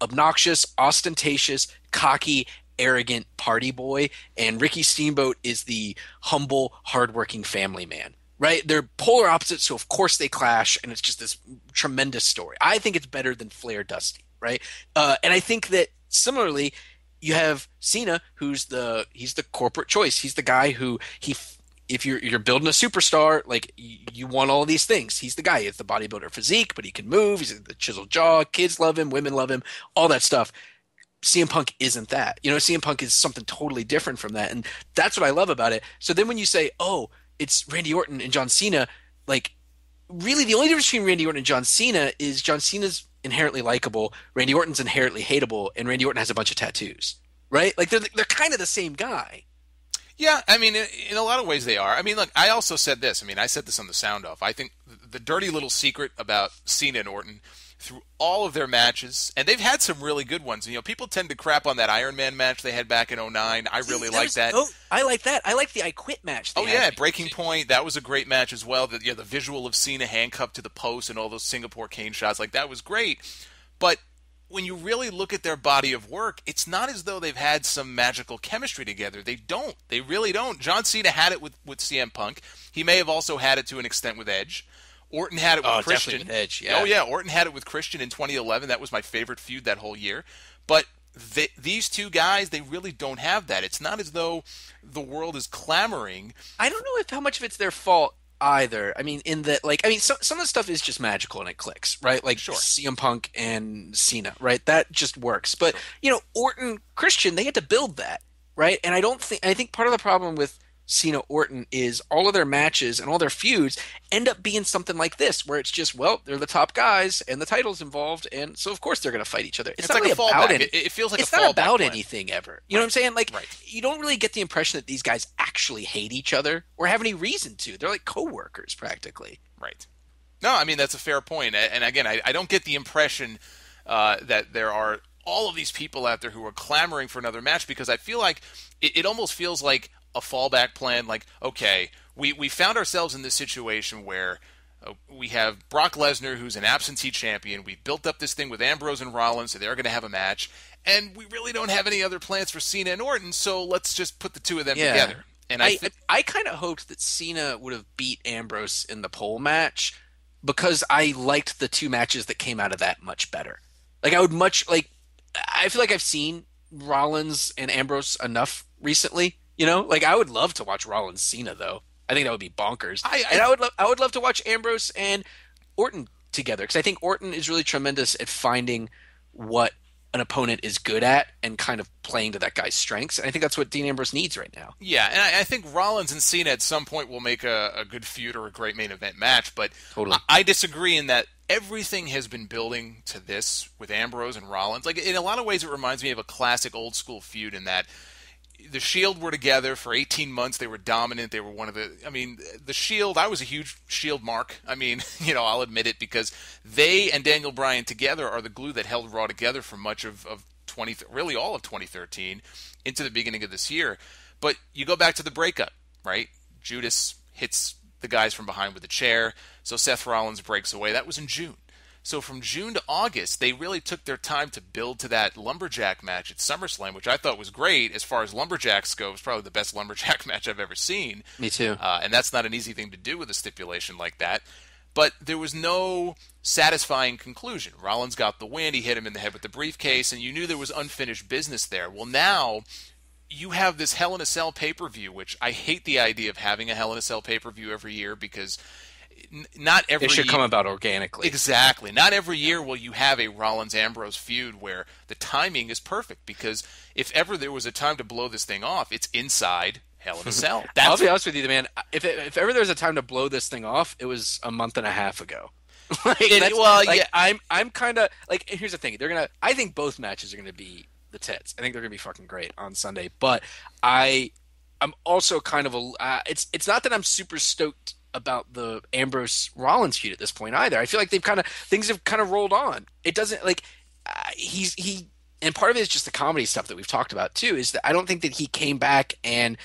obnoxious, ostentatious, cocky, arrogant party boy, and Ricky Steamboat is the humble, hardworking family man, right? They're polar opposites, so of course they clash, and it's just this tremendous story. I think it's better than Flair Dusty, right? And I think that similarly, you have Cena, he's the corporate choice. He's the guy who if you're building a superstar, like, you want all of these things. He's the guy. He has the bodybuilder physique, but he can move. He's the chiseled jaw. Kids love him. Women love him. All that stuff. CM Punk isn't that. CM Punk is something totally different from that, and that's what I love about it. So then when you say, oh, it's Randy Orton and John Cena, like, really the only difference between Randy Orton and John Cena is John Cena's inherently likable, Randy Orton's inherently hateable, and Randy Orton has a bunch of tattoos, right? Like, they're kind of the same guy. Yeah, I mean, in a lot of ways they are. I mean, look, I also said this. I mean, I said this on the Sound Off. I think the dirty little secret about Cena and Orton through all of their matches, and they've had some really good ones. People tend to crap on that Iron Man match they had back in 2009. I really like that. Oh, I like that. I like the I Quit match. Breaking Point. That was a great match as well. The visual of Cena handcuffed to the post and all those Singapore cane shots, like, that was great. But when you really look at their body of work, it's not as though they've had some magical chemistry together. They don't. They really don't. John Cena had it with CM Punk. He may have also had it to an extent with Edge. Orton had it with Christian. With Edge, yeah. Oh, yeah. Orton had it with Christian in 2011. That was my favorite feud that whole year. But these two guys, they really don't have that. It's not as though the world is clamoring. I don't know how much of it's their fault either. I mean, in that, like, I mean, some of the stuff is just magical and it clicks, right? Like Sure. CM Punk and Cena, right? That just works. But Sure. Orton, Christian, they had to build that, right? And I think part of the problem with Cena Orton is all of their matches and all their feuds end up being something like this, where it's just, well, they're the top guys and the title's involved, and so of course they're going to fight each other. It's not like really a fallback. about it. It feels like it's a fallback not about plan. anything ever. You know what I'm saying? Like, Right. you don't really get the impression that these guys actually hate each other or have any reason to. They're like coworkers practically. Right. No, I mean, that's a fair point. And again, I don't get the impression that there are all of these people out there who are clamoring for another match, because I feel like it almost feels like a fallback plan. Like, okay, we found ourselves in this situation where we have Brock Lesnar, who's an absentee champion. We built up this thing with Ambrose and Rollins, so they're going to have a match. And we really don't have any other plans for Cena and Orton, so let's just put the two of them together. And I kind of hoped that Cena would have beat Ambrose in the pole match, because I liked the two matches that came out of that much better. Like, I feel like I've seen Rollins and Ambrose enough recently, Like, I would love to watch Rollins Cena, though. I think that would be bonkers. I would love to watch Ambrose and Orton together, because I think Orton is really tremendous at finding what an opponent is good at and kind of playing to that guy's strengths. And I think that's what Dean Ambrose needs right now. Yeah, and I think Rollins and Cena at some point will make a good feud or a great main event match, but Totally. I disagree in that everything has been building to this with Ambrose and Rollins. Like, in a lot of ways, it reminds me of a classic old school feud in that the Shield were together for 18 months. They were dominant. They were the Shield, I was a huge Shield mark. I mean, I'll admit it, because they and Daniel Bryan together are the glue that held Raw together for much of really all of 2013 into the beginning of this year. But you go back to the breakup, right? Judas hits the guys from behind with a chair, so Seth Rollins breaks away. That was in June. So from June to August, they really took their time to build to that Lumberjack match at SummerSlam, which I thought was great. As far as Lumberjacks go, it was probably the best Lumberjack match I've ever seen. Me too. And that's not an easy thing to do with a stipulation like that. But there was no satisfying conclusion. Rollins got the win. He hit him in the head with the briefcase, and you knew there was unfinished business there. Well, now you have this Hell in a Cell pay-per-view, which I hate the idea of having a Hell in a Cell pay-per-view every year, because not every it should come about organically. Exactly. Not every year will you have a Rollins-Ambrose feud where the timing is perfect, because if ever there was a time to blow this thing off, it's inside Hell in a Cell. I'll be honest with you, man. If ever there's a time to blow this thing off, it was a month and a half ago. I'm kind of like. Here's the thing: I think both matches are gonna be the tits. I think they're gonna be fucking great on Sunday. But I'm also kind of it's not that I'm super stoked about the Ambrose Rollins feud at this point either. I feel like things have kind of rolled on. It doesn't like he and part of it is just the comedy stuff that we've talked about too. Is that I don't think that he came back and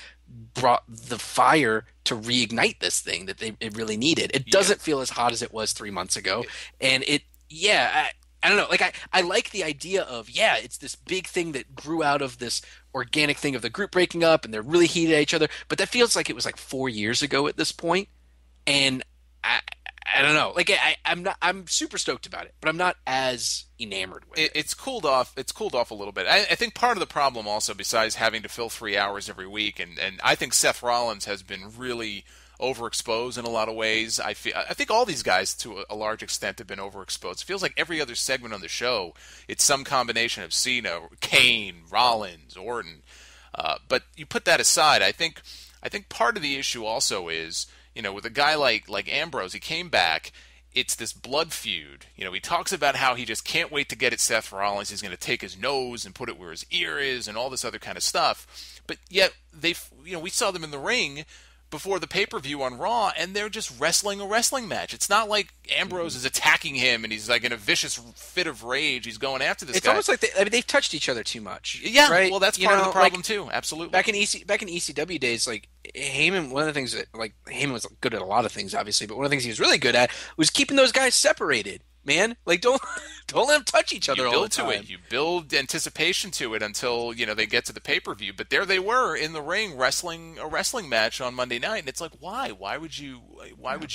brought the fire to reignite this thing that it really needed. It doesn't feel as hot as it was 3 months ago, and I don't know. Like I like the idea of it's this big thing that grew out of this organic thing of the group breaking up and they're really heated at each other. But that feels like it was like 4 years ago at this point. And I don't know. Like I'm super stoked about it, but I'm not as enamored with it. It's cooled off. It's cooled off a little bit. I think part of the problem also, besides having to fill 3 hours every week, and I think Seth Rollins has been really overexposed in a lot of ways. I think all these guys, to a large extent, have been overexposed. It feels like every other segment on the show, it's some combination of Cena, Kane, Rollins, Orton. But you put that aside, I think part of the issue also is, with a guy like Ambrose, he came back. It's this blood feud. He talks about how he just can't wait to get at Seth Rollins. He's going to take his nose and put it where his ear is and all this other kind of stuff. But yet we saw them in the ring before the pay-per-view on Raw, and they're just wrestling a wrestling match. It's not like Ambrose is attacking him and he's like in a vicious fit of rage. He's going after this guy. It's almost like they've touched each other too much. Yeah, right? Well, that's part of the problem too. Absolutely. Back in ECW days, like Heyman, one of the things that Heyman was good at a lot of things, obviously, but one of the things he was really good at was keeping those guys separated. Man, don't let them touch each other all the time. You build anticipation to it until they get to the pay-per-view. But there they were in the ring wrestling a wrestling match on Monday night, and it's like, why would you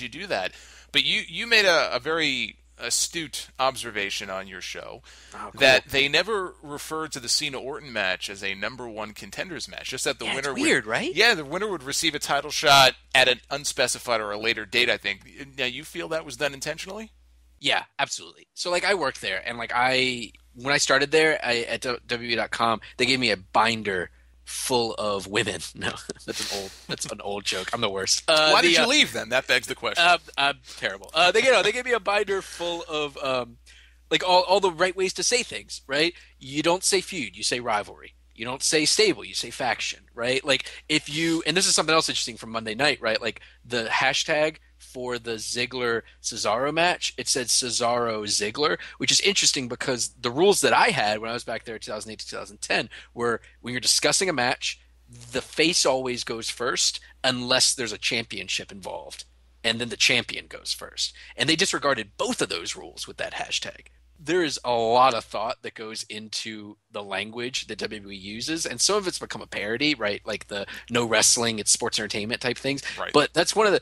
do that? But you made a very astute observation on your show Cool. they never referred to the Cena Orton match as a number one contenders match. Just that the winner right? Yeah, the winner would receive a title shot at an unspecified or a later date, I think. Now, you feel that was done intentionally? Yeah, absolutely. So I worked there, and when I started there at WWE.com, they gave me a binder full of women. No, that's an old joke. I'm the worst. Why did you leave then? That begs the question. I'm terrible. They gave me a binder full of all the right ways to say things. Right? You don't say feud, you say rivalry. You don't say stable, you say faction. Right? And this is something else interesting from Monday night. Right? The hashtag for the Ziggler-Cesaro match, it said Cesaro-Ziggler, which is interesting because the rules that I had when I was back there in 2008 to 2010 were when you're discussing a match, the face always goes first unless there's a championship involved, and then the champion goes first. And they disregarded both of those rules with that hashtag. There is a lot of thought that goes into the language that WWE uses, and some of it's become a parody, right? Like the no wrestling, it's sports entertainment type things. Right. But that's one of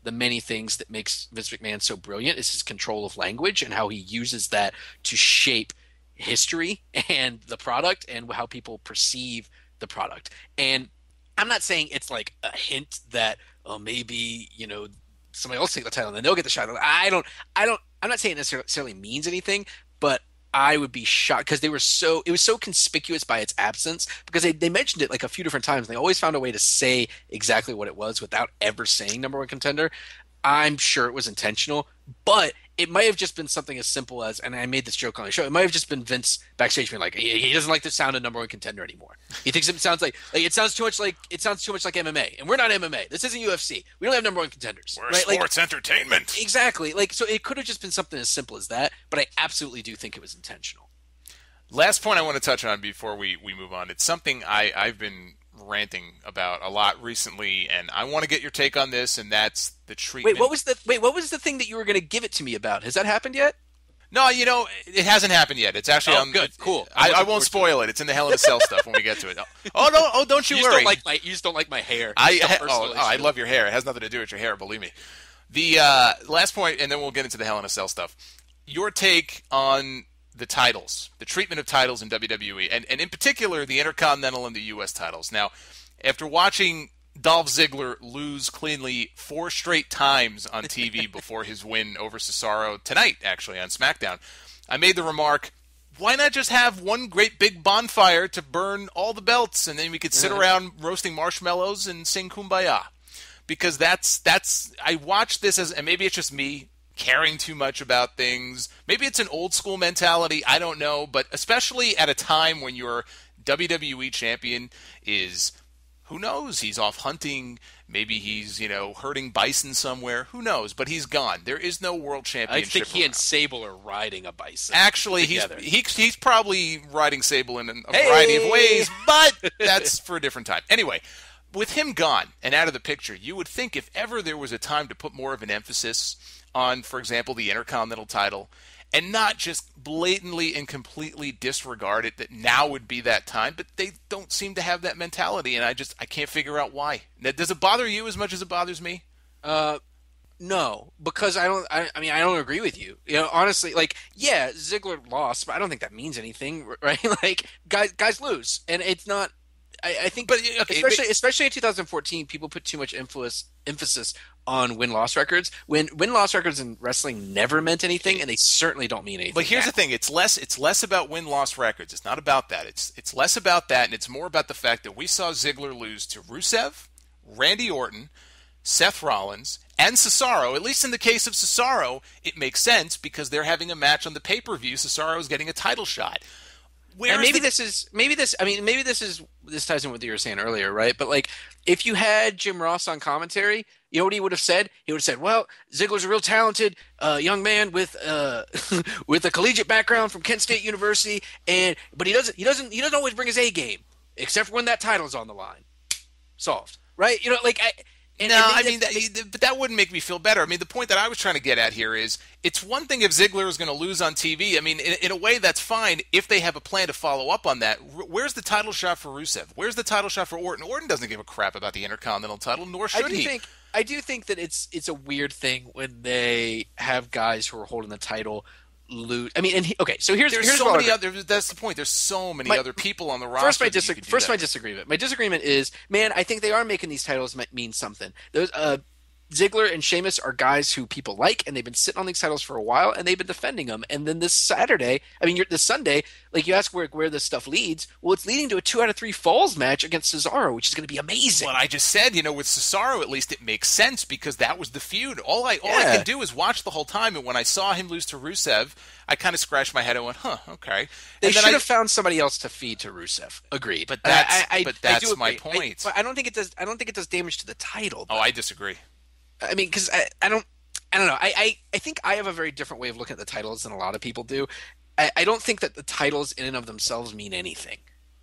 the many things that makes Vince McMahon so brilliant is his control of language and how he uses that to shape history and the product and how people perceive the product. And I'm not saying it's like a hint that maybe somebody else take the title and then they'll get the shot. I'm not saying it necessarily means anything, but I would be shocked because it was so conspicuous by its absence because they mentioned it like a few different times. And they always found a way to say exactly what it was without ever saying number one contender. I'm sure it was intentional, but it might have just been something as simple as, and I made this joke on the show, it might have just been Vince backstage being like, he doesn't like the sound of number one contender anymore. He thinks it sounds like it sounds too much like MMA, and we're not MMA. This isn't UFC. We don't have number one contenders. We're sports entertainment. Exactly. So it could have just been something as simple as that, but I absolutely do think it was intentional. Last point I want to touch on before we move on. It's something I've been ranting about a lot recently, and I want to get your take on this, and that's the treatment. What was the thing that you were going to give it to me about? Has that happened yet? No, it hasn't happened yet. It's actually good, cool. I won't spoil it. It's in the Hell in a Cell stuff when we get to it. Don't you worry. You just don't like my hair. I love your hair. It has nothing to do with your hair, believe me. The last point, and then we'll get into the Hell in a Cell stuff. Your take on the titles, the treatment of titles in WWE, and in particular the Intercontinental and the U.S. titles. Now, after watching Dolph Ziggler lose cleanly 4 straight times on TV before his win over Cesaro tonight, actually, on SmackDown, I made the remark, why not just have one great big bonfire to burn all the belts, and then we could sit around roasting marshmallows and sing Kumbaya? Because I watch this as, and maybe it's just me caring too much about things. Maybe it's an old school mentality. I don't know. But especially at a time when your WWE champion is, who knows, he's off hunting. Maybe he's, herding bison somewhere. Who knows? But he's gone. There is no world championship. I think he around. And Sable are riding a bison. Actually, he's probably riding Sable in a variety of ways, but that's for a different time. Anyway, with him gone and out of the picture, you would think if ever there was a time to put more of an emphasis on, for example, the Intercontinental title, and not just blatantly and completely disregard it, that now would be that time. But they don't seem to have that mentality, and I can't figure out why. Now, does it bother you as much as it bothers me? No, because I don't agree with you. Honestly, Ziggler lost, but I don't think that means anything, right? Guys lose, and it's not. I think, but especially in 2014, people put too much emphasis on win-loss records. When win-loss records in wrestling never meant anything, and they certainly don't mean anything. But here's the thing: it's less about win-loss records. It's not about that. It's less about that, and it's more about the fact that we saw Ziggler lose to Rusev, Randy Orton, Seth Rollins, and Cesaro. At least in the case of Cesaro, it makes sense because they're having a match on the pay-per-view. Cesaro is getting a title shot. This ties in with what you were saying earlier, right? But if you had Jim Ross on commentary, you know what he would have said? He would have said, "Well, Ziggler's a real talented young man with with a collegiate background from Kent State University, but he doesn't always bring his A game, except for when that title's on the line." Solved, right? But that wouldn't make me feel better. I mean, the point that I was trying to get at here is it's one thing if Ziggler is going to lose on TV. I mean, in a way, that's fine if they have a plan to follow up on that. Where's the title shot for Rusev? Where's the title shot for Orton? Orton doesn't give a crap about the Intercontinental title, nor should he. I do think that it's a weird thing when they have guys who are holding the title lose. I mean, so here's so many other. That's the point. There's so many other people on the roster. My disagreement. My disagreement is, man, I think they are making these titles mean something. Those Ziggler and Sheamus are guys who people like, and they've been sitting on these titles for a while, and they've been defending them. And then this Sunday, like you ask where this stuff leads. Well, it's leading to a 2 out of 3 falls match against Cesaro, which is going to be amazing. Well, I just said, with Cesaro, at least it makes sense because that was the feud. All I can do is watch the whole time, and when I saw him lose to Rusev, I kind of scratched my head and went, "Huh, okay." They should have found somebody else to feed to Rusev. Agreed. But that's my point. But I don't think it does. I don't think it does damage to the title. Oh, I disagree. I mean, because I don't know. I think I have a very different way of looking at the titles than a lot of people do. I don't think that the titles in and of themselves mean anything.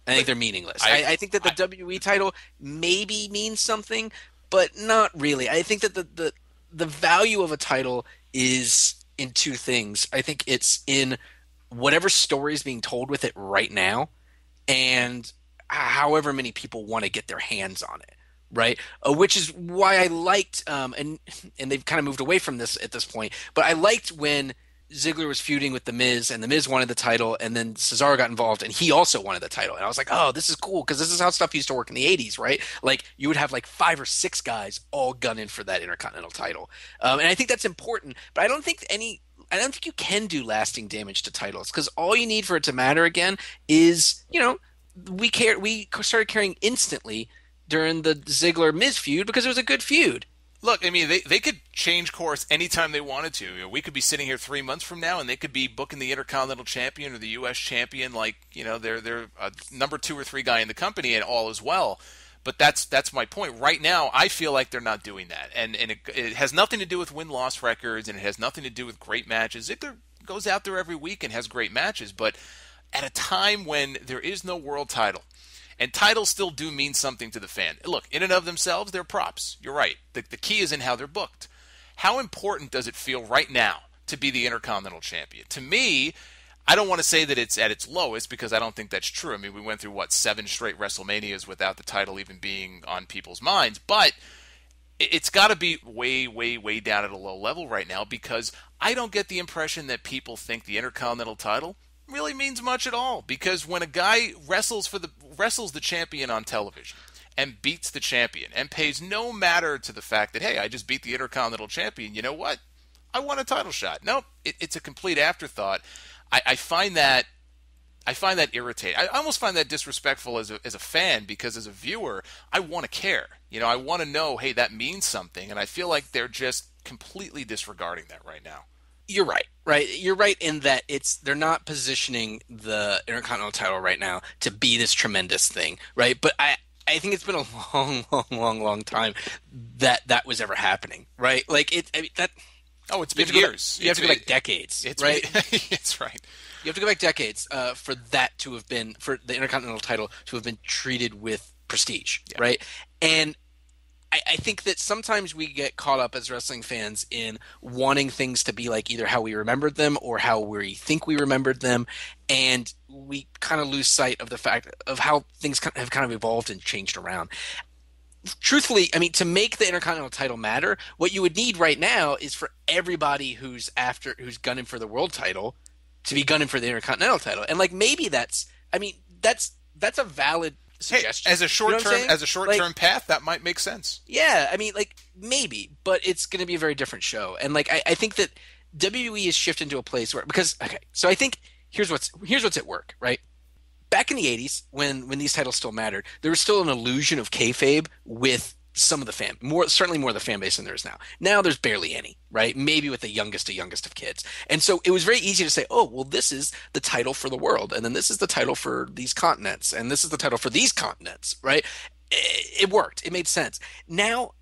I think they're meaningless. I think that the WWE title maybe means something, but not really. I think that the value of a title is in two things. I think it's in whatever story is being told with it right now, and however many people want to get their hands on it. Right, which is why I liked, and they've kind of moved away from this at this point. But I liked when Ziggler was feuding with The Miz, and The Miz wanted the title, and then Cesaro got involved, and he also wanted the title. And I was like, oh, this is cool because this is how stuff used to work in the '80s, right? Like you would have like 5 or 6 guys all gunning for that Intercontinental title, and I think that's important. But I don't think you can do lasting damage to titles because all you need for it to matter again is we started caring instantly during the Ziggler-Miz feud because it was a good feud. Look, I mean, they could change course anytime they wanted to. We could be sitting here 3 months from now, and they could be booking the Intercontinental Champion or the U.S. Champion like, they're a number 2 or 3 guy in the company and all as well. But that's my point. Right now, I feel like they're not doing that. And it has nothing to do with win-loss records, and it has nothing to do with great matches. Ziggler goes out there every week and has great matches, but at a time when there is no world title, and titles still do mean something to the fan. Look, in and of themselves, they're props. You're right. The key is in how they're booked. How important does it feel right now to be the Intercontinental Champion? To me, I don't want to say that it's at its lowest because I don't think that's true. I mean, we went through, 7 straight WrestleManias without the title even being on people's minds. But it's got to be way, way, way down at a low level right now because I don't get the impression that people think the Intercontinental title really means much at all, because when a guy wrestles the champion on television and beats the champion and pays no matter to the fact that, hey, I just beat the Intercontinental Champion, you know what? I won a title shot. Nope, it's a complete afterthought. I find that irritating. I almost find that disrespectful as a fan, because as a viewer, I want to care. I want to know, hey, that means something, and I feel like they're just completely disregarding that right now. You're right. Right, you're right in that they're not positioning the Intercontinental title right now to be this tremendous thing, right? But I think it's been a long time that was ever happening, right? Like that. Oh, it's been years. You have to go back decades, right? It's right. You have to go back decades for that to have been, for the Intercontinental title to have been treated with prestige, right? And I think that sometimes we get caught up as wrestling fans in wanting things to be like either how we remembered them or how we think we remembered them, and we kind of lose sight of the fact of how things have kind of evolved and changed around. Truthfully, I mean, to make the Intercontinental title matter, what you would need right now is for everybody who's gunning for the world title to be gunning for the Intercontinental title, and like maybe that's a valid suggestion. Hey, as a short-term path, that might make sense. Yeah, I mean, like maybe, but it's going to be a very different show. And like I think that WWE is shifting to a place where, so I think here's what's at work, right? Back in the 80s, when these titles still mattered, there was still an illusion of kayfabe with some of the certainly more of the fan base than there is now. Now there's barely any, right? Maybe with the youngest of kids. And so it was very easy to say, oh, well, this is the title for the world, and then this is the title for these continents, and this is the title for these continents, right? It worked. It made sense. Now,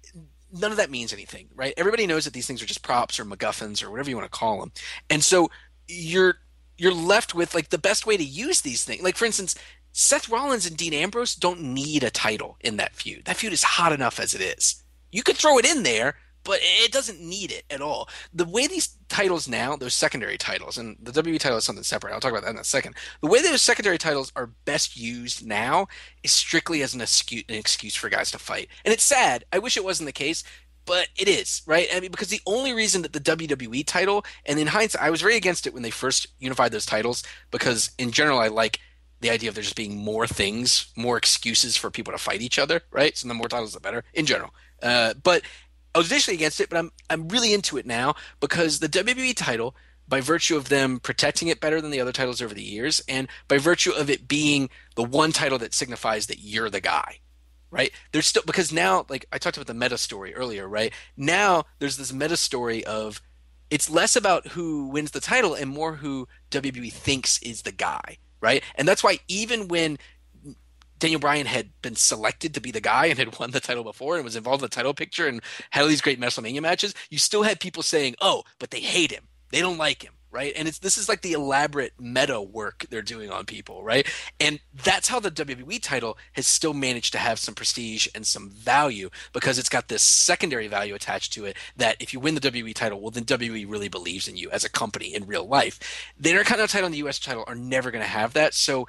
none of that means anything, right? Everybody knows that these things are just props or MacGuffins or whatever you want to call them. And so you're left with like the best way to use these things. Like, for instance, Seth Rollins and Dean Ambrose don't need a title in that feud. That feud is hot enough as it is. You could throw it in there, but it doesn't need it at all. The way these titles now, those secondary titles, and the WWE title is something separate. I'll talk about that in a second. The way those secondary titles are best used now is strictly as an excuse for guys to fight. And it's sad. I wish it wasn't the case, but it is, right? I mean, because the only reason that the WWE title, and in hindsight, I was very against it when they first unified those titles, because in general, I like the idea of there just being more things, more excuses for people to fight each other, right? So the more titles, the better in general. But I was initially against it, but I'm really into it now because the WWE title, by virtue of them protecting it better than the other titles over the years, and by virtue of it being the one title that signifies that you're the guy, right? There's still, because now, like I talked about the meta story earlier, right? Now there's this meta story of it's less about who wins the title and more who WWE thinks is the guy, right? And that's why even when Daniel Bryan had been selected to be the guy and had won the title before and was involved in the title picture and had all these great WrestleMania matches, you still had people saying, oh, but they hate him. They don't like him, right? And this is like the elaborate meta work they're doing on people, right? And that's how the WWE title has still managed to have some prestige and some value because it's got this secondary value attached to it that if you win the WWE title, well, then WWE really believes in you as a company in real life. The Intercontinental title and the US title are never going to have that. So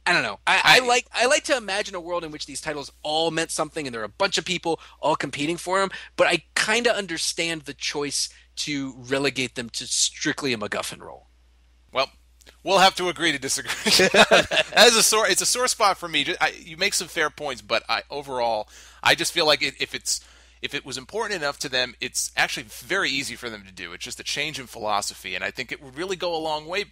I don't know. I like to imagine a world in which these titles all meant something and there are a bunch of people all competing for them, but I kind of understand the choice to relegate them to strictly a MacGuffin role. Well, we'll have to agree to disagree. It's a sore spot for me. You make some fair points, but overall, I just feel like if it was important enough to them, it's actually very easy for them to do. It's just a change in philosophy, and I think it would really go a long way.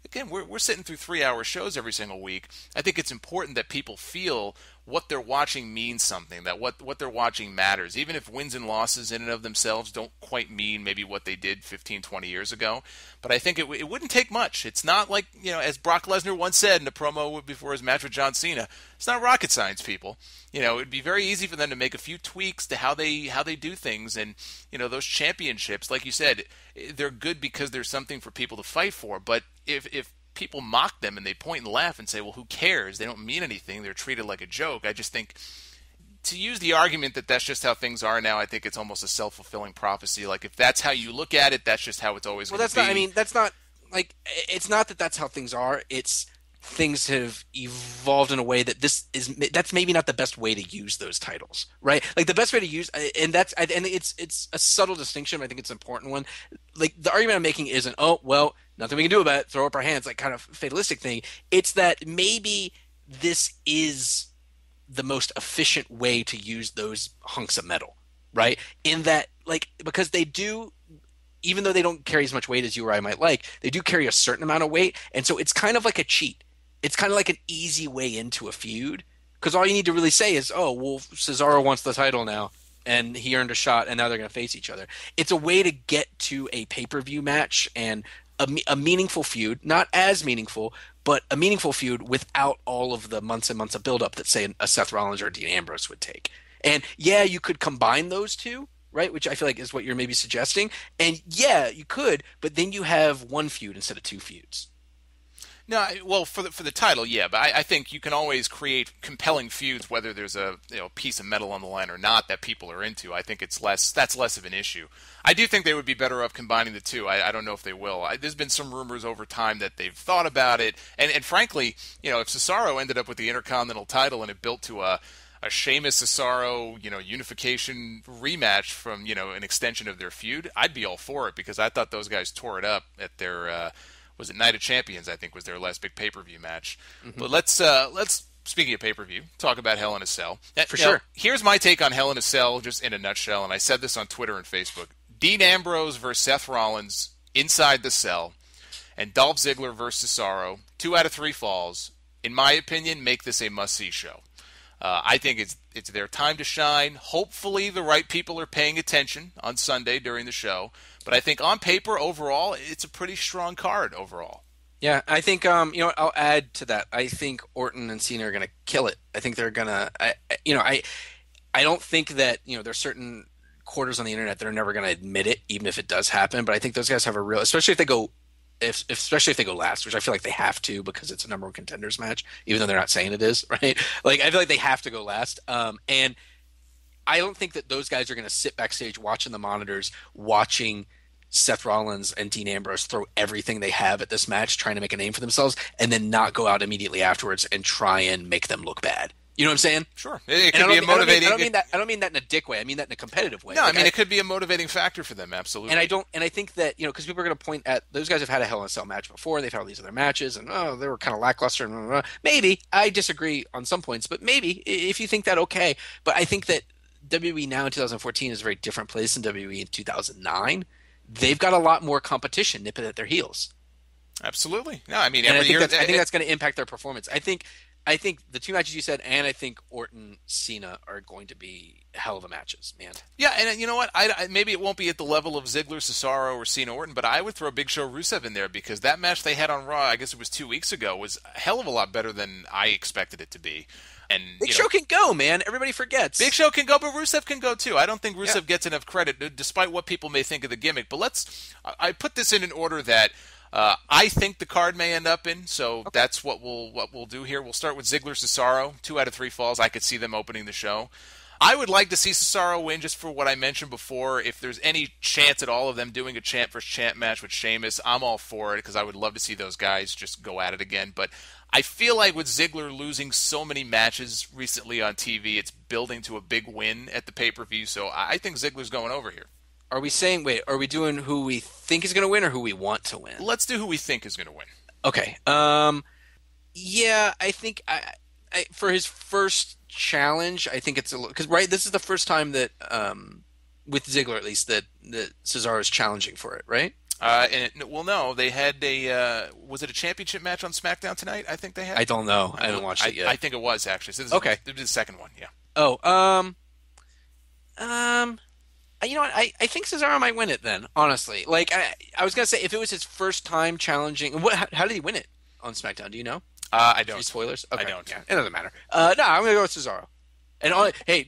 Again, we're sitting through 3-hour shows every single week. I think it's important that people feel what they're watching means something, that what they're watching matters, even if wins and losses in and of themselves don't quite mean maybe what they did 15, 20 years ago. But I think it wouldn't take much. It's not like, as Brock Lesnar once said in a promo before his match with John Cena, it's not rocket science, people. It would be very easy for them to make a few tweaks to how they do things. And, those championships, like you said, they're good because there's something for people to fight for. But if people mock them and they point and laugh and say, well, who cares? They don't mean anything. They're treated like a joke. I just think to use the argument that that's just how things are now, I think it's almost a self-fulfilling prophecy. Like, if that's how you look at it, that's just how it's always going to be. It's not that that's how things are. It's things have evolved in a way that that's maybe not the best way to use those titles, right? Like the best way to use, and it's a subtle distinction, but I think it's an important one. Like the argument I'm making isn't, oh, well, nothing we can do about it, throw up our hands, like kind of fatalistic thing. It's that maybe this is the most efficient way to use those hunks of metal, right? In that, like, because they do, even though they don't carry as much weight as you or I might like, they do carry a certain amount of weight. And so it's kind of like a cheat. It's kind of like an easy way into a feud because all you need to really say is, oh, well, Cesaro wants the title now and he earned a shot and now they're going to face each other. It's a way to get to a pay-per-view match and a meaningful feud, not as meaningful, but a meaningful feud without all of the months and months of buildup that, say, a Seth Rollins or a Dean Ambrose would take. And, yeah, you could combine those two, right, which I feel like is what you're maybe suggesting. And, yeah, you could, but then you have one feud instead of two feuds. No, well, for the title, yeah, but I think you can always create compelling feuds, whether there's a piece of metal on the line or not that people are into. I think that's less of an issue. I do think they would be better off combining the two. I don't know if they will. There's been some rumors over time that they've thought about it, and frankly, if Cesaro ended up with the Intercontinental title and it built to a Sheamus Cesaro, unification rematch from an extension of their feud, I'd be all for it because I thought those guys tore it up at their. Was it Night of Champions, I think, was their last big pay-per-view match. Mm-hmm. But let's speaking of pay-per-view, talk about Hell in a Cell. For sure. Here's my take on Hell in a Cell, just in a nutshell, and I said this on Twitter and Facebook. Dean Ambrose versus Seth Rollins inside the cell, and Dolph Ziggler versus Cesaro, 2 out of 3 falls, in my opinion, make this a must-see show. I think it's their time to shine. Hopefully the right people are paying attention on Sunday during the show. But I think on paper, overall, it's a pretty strong card overall. Yeah, I think, I'll add to that. I think Orton and Cena are going to kill it. I think they're going to, I don't think that, there's certain quarters on the internet that are never going to admit it, even if it does happen. But I think those guys have a real, especially if they go last, which I feel like they have to because it's a number one contenders match, even though they're not saying it is, right? Like, I feel like they have to go last. And I don't think that those guys are going to sit backstage watching the monitors, watching Seth Rollins and Dean Ambrose throw everything they have at this match, trying to make a name for themselves, and then not go out immediately afterwards and try and make them look bad. You know what I'm saying? Sure. It could be a motivating. I don't mean that in a dick way. I mean that in a competitive way. No, I mean it could be a motivating factor for them. Absolutely. And I think that, because people are going to point at those guys have had a Hell in a Cell match before. They've had all these other matches, and they were kind of lackluster. And blah, blah, blah. Maybe I disagree on some points, but maybe if you think that, okay. But I think that WWE now in 2014 is a very different place than WWE in 2009. They've got a lot more competition nipping at their heels. Absolutely. No, I mean, I think that's going to impact their performance. I think the two matches you said, and I think Orton, Cena are going to be hell of a matches, man. Yeah, and you know what? Maybe it won't be at the level of Ziggler, Cesaro, or Cena Orton, but I would throw Big Show Rusev in there because that match they had on Raw, I guess it was 2 weeks ago, was a hell of a lot better than I expected it to be. And Big Show can go, man. Everybody forgets. Big Show can go, but Rusev can go too. I don't think Rusev gets enough credit, despite what people may think of the gimmick. But I put this in an order that I think the card may end up in. So that's what we'll do here. We'll start with Ziggler Cesaro. 2 out of 3 falls. I could see them opening the show. I would like to see Cesaro win just for what I mentioned before. If there's any chance at all of them doing a champ versus champ match with Sheamus, I'm all for it because I would love to see those guys just go at it again. But I feel like with Ziggler losing so many matches recently on TV, it's building to a big win at the pay-per-view. So I think Ziggler's going over here. Are we doing who we think is going to win or who we want to win? Let's do who we think is going to win. Okay. Yeah, I think I for his first challenge, I think it's a little, because this is the first time that with Ziggler at least that Cesaro is challenging for it, right? No, they had was it a championship match on SmackDown tonight? I think they had. I don't know. I haven't watched it yet. I think it was actually. So this is the second one. Yeah. Oh, you know what? I think Cesaro might win it then. Honestly, like I was gonna say, if it was his first time challenging, how did he win it on SmackDown? Do you know? I don't. Any spoilers? Okay. I don't. Yeah, it doesn't matter. No, I'm gonna go with Cesaro. And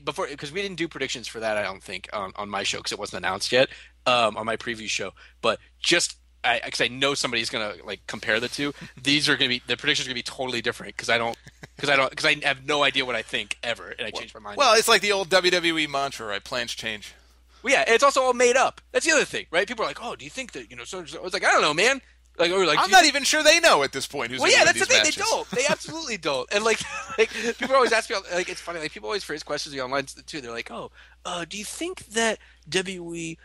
because we didn't do predictions for that, I don't think on my show because it wasn't announced yet on my preview show. But because I know somebody's gonna like compare the two. These are gonna be the predictions are gonna be totally different because I have no idea what I think ever, and I change my mind. Well, it's like the old WWE mantra, right? Plans change. Well, yeah, it's also all made up. That's the other thing, right? People are like, "Oh, do you think that so?" I was like, "I don't know, man." Like, I'm not even sure they know at this point who's. Well, yeah, that's the thing. Matches. They don't. They absolutely don't. And like people always ask me, like, it's funny. Like people always phrase questions online too. They're like, "Oh, do you think that WWE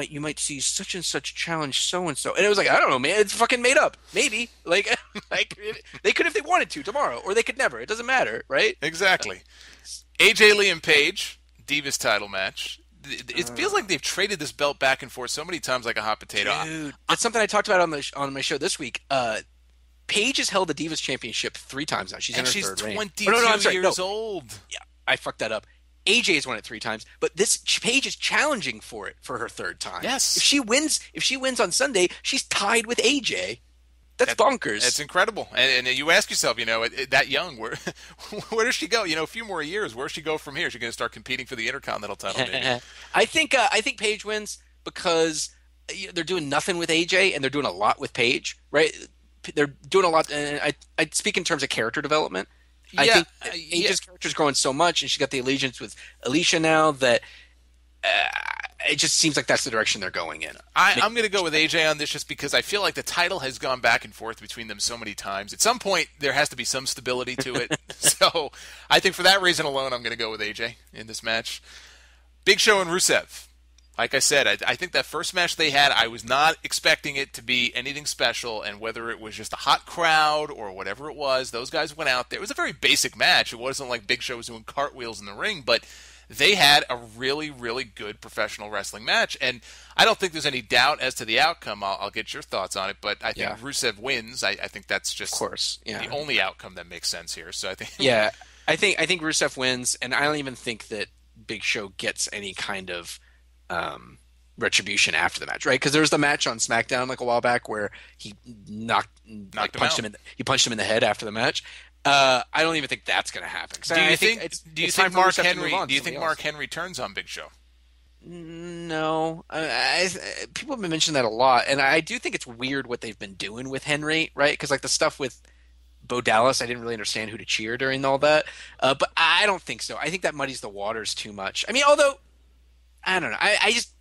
you might see such and such challenge so and so?" And it was like, I don't know, man. It's fucking made up. Maybe like they could if they wanted to tomorrow, or they could never. It doesn't matter, right? Exactly. AJ Lee and Paige Divas title match. It feels like they've traded this belt back and forth so many times like a hot potato. Dude, that's something I talked about on my show this week. Paige has held the Divas Championship 3 times now. She's in her third reign. 22 years old. Yeah, I fucked that up. AJ has won it 3 times, but this Paige is challenging for it for her 3rd time. Yes. If she wins on Sunday, she's tied with AJ. That's bonkers. It's incredible. And you ask yourself, that young, where does she go? A few more years, where does she go from here? Is she going to start competing for the Intercontinental title? Maybe? I think Paige wins because they're doing nothing with AJ and they're doing a lot with Paige, right? They're doing a lot. And I speak in terms of character development. I think AJ's character's growing so much, and she's got the allegiance with Alicia now that it just seems like that's the direction they're going in. I'm going to go with AJ on this just because I feel like the title has gone back and forth between them so many times. At some point, there has to be some stability to it. So I think for that reason alone, I'm going to go with AJ in this match. Big Show and Rusev. Like I said, I think that first match they had, I was not expecting it to be anything special, and whether it was just a hot crowd or whatever it was, those guys went out there. It was a very basic match. It wasn't like Big Show was doing cartwheels in the ring, but they had a really, really good professional wrestling match, and I don't think there's any doubt as to the outcome. I'll get your thoughts on it, but I think Rusev wins. I think that's just the only outcome that makes sense here. So I think I think Rusev wins, and I don't even think that Big Show gets any kind of retribution after the match, right? Because there was the match on SmackDown like a while back where he punched him in the head after the match. I don't even think that's going to happen. Do you think Mark Henry turns on Big Show? No. People have been mentioning that a lot, and I do think it's weird what they've been doing with Henry, right? Because like the stuff with Bo Dallas, I didn't really understand who to cheer during all that. But I don't think so. I think that muddies the waters too much. I mean, although I don't know. I just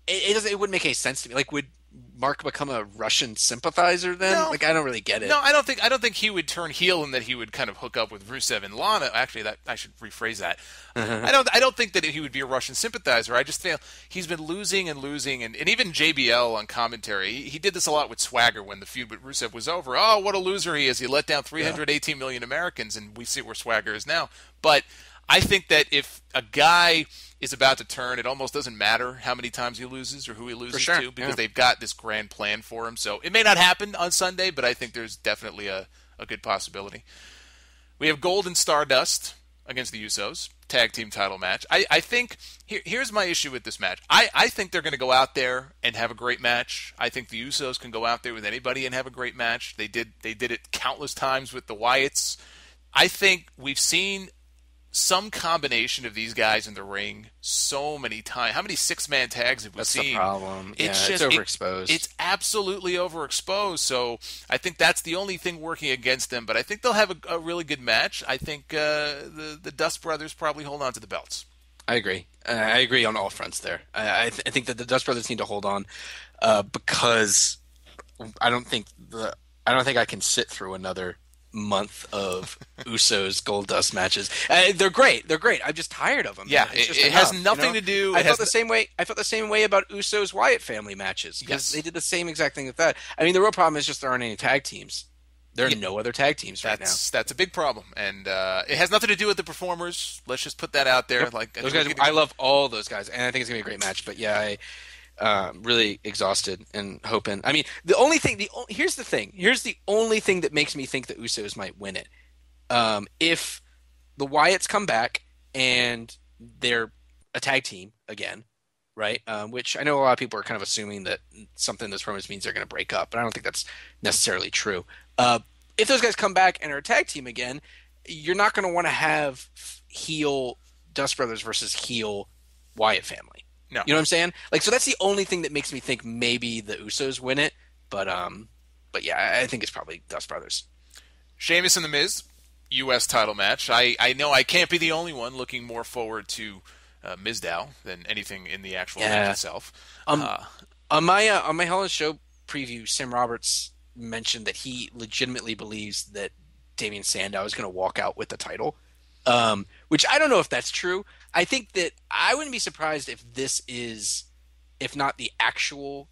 it wouldn't make any sense to me. Like, would Mark become a Russian sympathizer then? No. Like, I don't really get it. No, I don't think he would turn heel and that he would kind of hook up with Rusev and Lana. Actually, that I should rephrase that. I don't think that he would be a Russian sympathizer. I just feel he's been losing and losing, and even JBL on commentary, he did this a lot with Swagger when the feud with Rusev was over. Oh, what a loser he is! He let down 318 million Americans, and we see where Swagger is now. But I think that if a guy is about to turn, it almost doesn't matter how many times he loses or who he loses to, because they've got this grand plan for him. So it may not happen on Sunday, but I think there's definitely a good possibility. We have Gold and Stardust against the Usos, tag team title match. I think, here's my issue with this match. I think they're going to go out there and have a great match. I think the Usos can go out there with anybody and have a great match. They did it countless times with the Wyatts. I think we've seen some combination of these guys in the ring so many times. How many six-man tags have we seen? That's the problem. It's overexposed. It's absolutely overexposed. So I think that's the only thing working against them. But I think they'll have a really good match. I think the Dust Brothers probably hold on to the belts. I agree. I agree on all fronts there. I think that the Dust Brothers need to hold on because I don't think I can sit through another month of Usos Goldust matches. They're great. I'm just tired of them. Yeah, it has nothing to do. I felt the same way about Usos Wyatt family matches because they did the same exact thing with that. I mean, the real problem is just there aren't any tag teams. There are no other tag teams right now. That's a big problem, and it has nothing to do with the performers. Let's just put that out there. Yep. Like those guys, I love all those guys, and I think it's gonna be a great match. But yeah, really exhausted and hoping. I mean, here's the only thing that makes me think the Usos might win it. If the Wyatts come back and they're a tag team again, right? Which I know a lot of people are kind of assuming that something in this promise means they're going to break up, but I don't think that's necessarily true. If those guys come back and are a tag team again, you're not going to want to have heel Dust Brothers versus heel Wyatt family. No. You know what I'm saying? Like, so that's the only thing that makes me think maybe the Usos win it. But yeah, I think it's probably Dust Brothers. Sheamus and The Miz, U.S. title match. I know I can't be the only one looking more forward to Mizdow than anything in the actual match itself. On my Hell in a Show preview, Sam Roberts mentioned that he legitimately believes that Damien Sandow is going to walk out with the title. Which I don't know if that's true. I think that I wouldn't be surprised if this is, if not the actual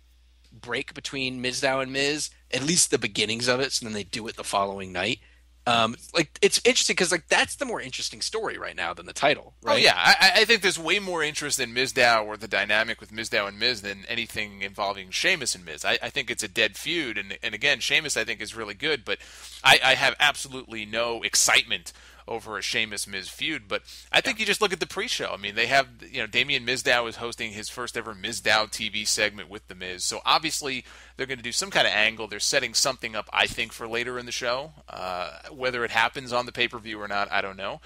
break between Mizdow and Miz, at least the beginnings of it, so then they do it the following night. Like, it's interesting because, like, that's the more interesting story right now than the title, right? Oh, yeah. I think there's way more interest in Mizdow or the dynamic with Mizdow and Miz than anything involving Sheamus and Miz. I think it's a dead feud, and again, Sheamus I think is really good, but I have absolutely no excitement over a Sheamus-Miz feud, but I think you just look at the pre-show. I mean, they have, Damien Mizdow is hosting his first ever Mizdow TV segment with The Miz, so obviously they're going to do some kind of angle. They're setting something up, I think, for later in the show. Whether it happens on the pay-per-view or not, I don't know.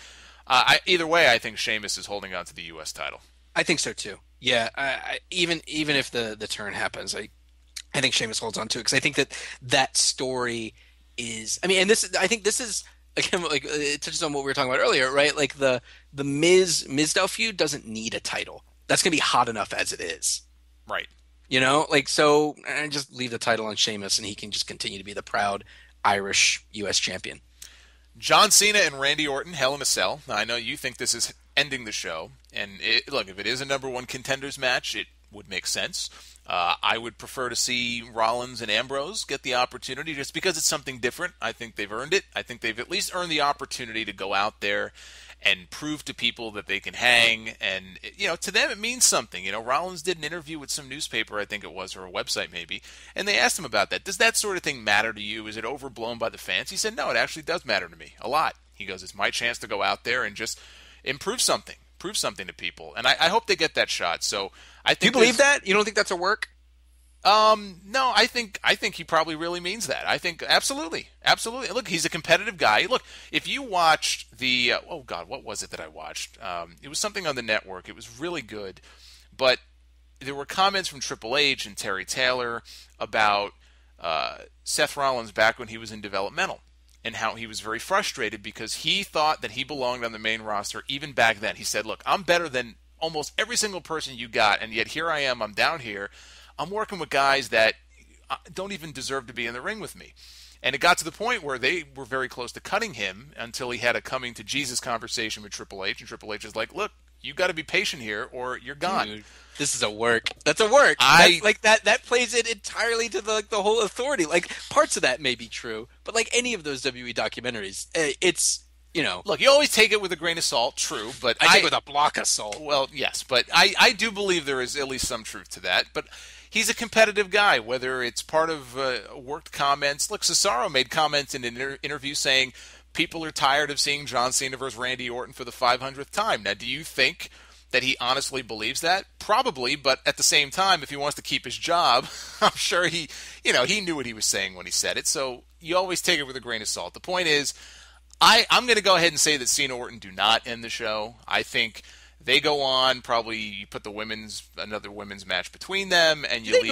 Either way, I think Sheamus is holding on to the U.S. title. I think so, too. Yeah, even if the turn happens, I think Sheamus holds on to it, because I think that story is... I mean, and I think this is... Again, like, it touches on what we were talking about earlier, right? Like the Mizdow feud doesn't need a title. That's gonna be hot enough as it is, right? Like, so just leave the title on Sheamus, and he can just continue to be the proud Irish U.S. champion. John Cena and Randy Orton, Hell in a Cell. Now, I know you think this is ending the show, and look, if it is a number one contenders match, it would make sense. I would prefer to see Rollins and Ambrose get the opportunity just because it's something different. I think they've earned it. I think they've at least earned the opportunity to go out there and prove to people that they can hang. And, to them it means something. Rollins did an interview with some newspaper, I think it was, or a website maybe, and they asked him about that. Does that sort of thing matter to you? Is it overblown by the fans? He said, no, it actually does matter to me a lot. He goes, it's my chance to go out there and just improve something. Prove something to people, and I hope they get that shot. So I think. Do you believe that? You don't think that's a work? No, I think he probably really means that. I think absolutely. Look, he's a competitive guy. Look, if you watched the what was it that I watched? It was something on the network. It was really good, but there were comments from Triple H and Terry Taylor about Seth Rollins back when he was in developmental. and how he was very frustrated because he thought that he belonged on the main roster even back then. He said, look, I'm better than almost every single person you got, and yet here I am, I'm down here. I'm working with guys that don't even deserve to be in the ring with me. And it got to the point where they were very close to cutting him until he had a coming to Jesus conversation with Triple H, and Triple H is like, look, you got to be patient here or you're gone. Dude, this is a work. That's a work. That plays it entirely to the whole authority. Like, parts of that may be true, but like any of those WWE documentaries, it's, you know. Look, you always take it with a grain of salt, true, but I take it with a block of salt. Well, yes, but I do believe there is at least some truth to that. But he's a competitive guy, whether it's part of worked comments. Look, Cesaro made comments in an interview saying people are tired of seeing John Cena versus Randy Orton for the 500th time. Now, do you think that he honestly believes that? Probably, but at the same time, if he wants to keep his job, I'm sure he knew what he was saying when he said it. So you always take it with a grain of salt. The point is, I'm going to go ahead and say that Cena Orton do not end the show. I think they go on. Probably you put another women's match between them, and you leave.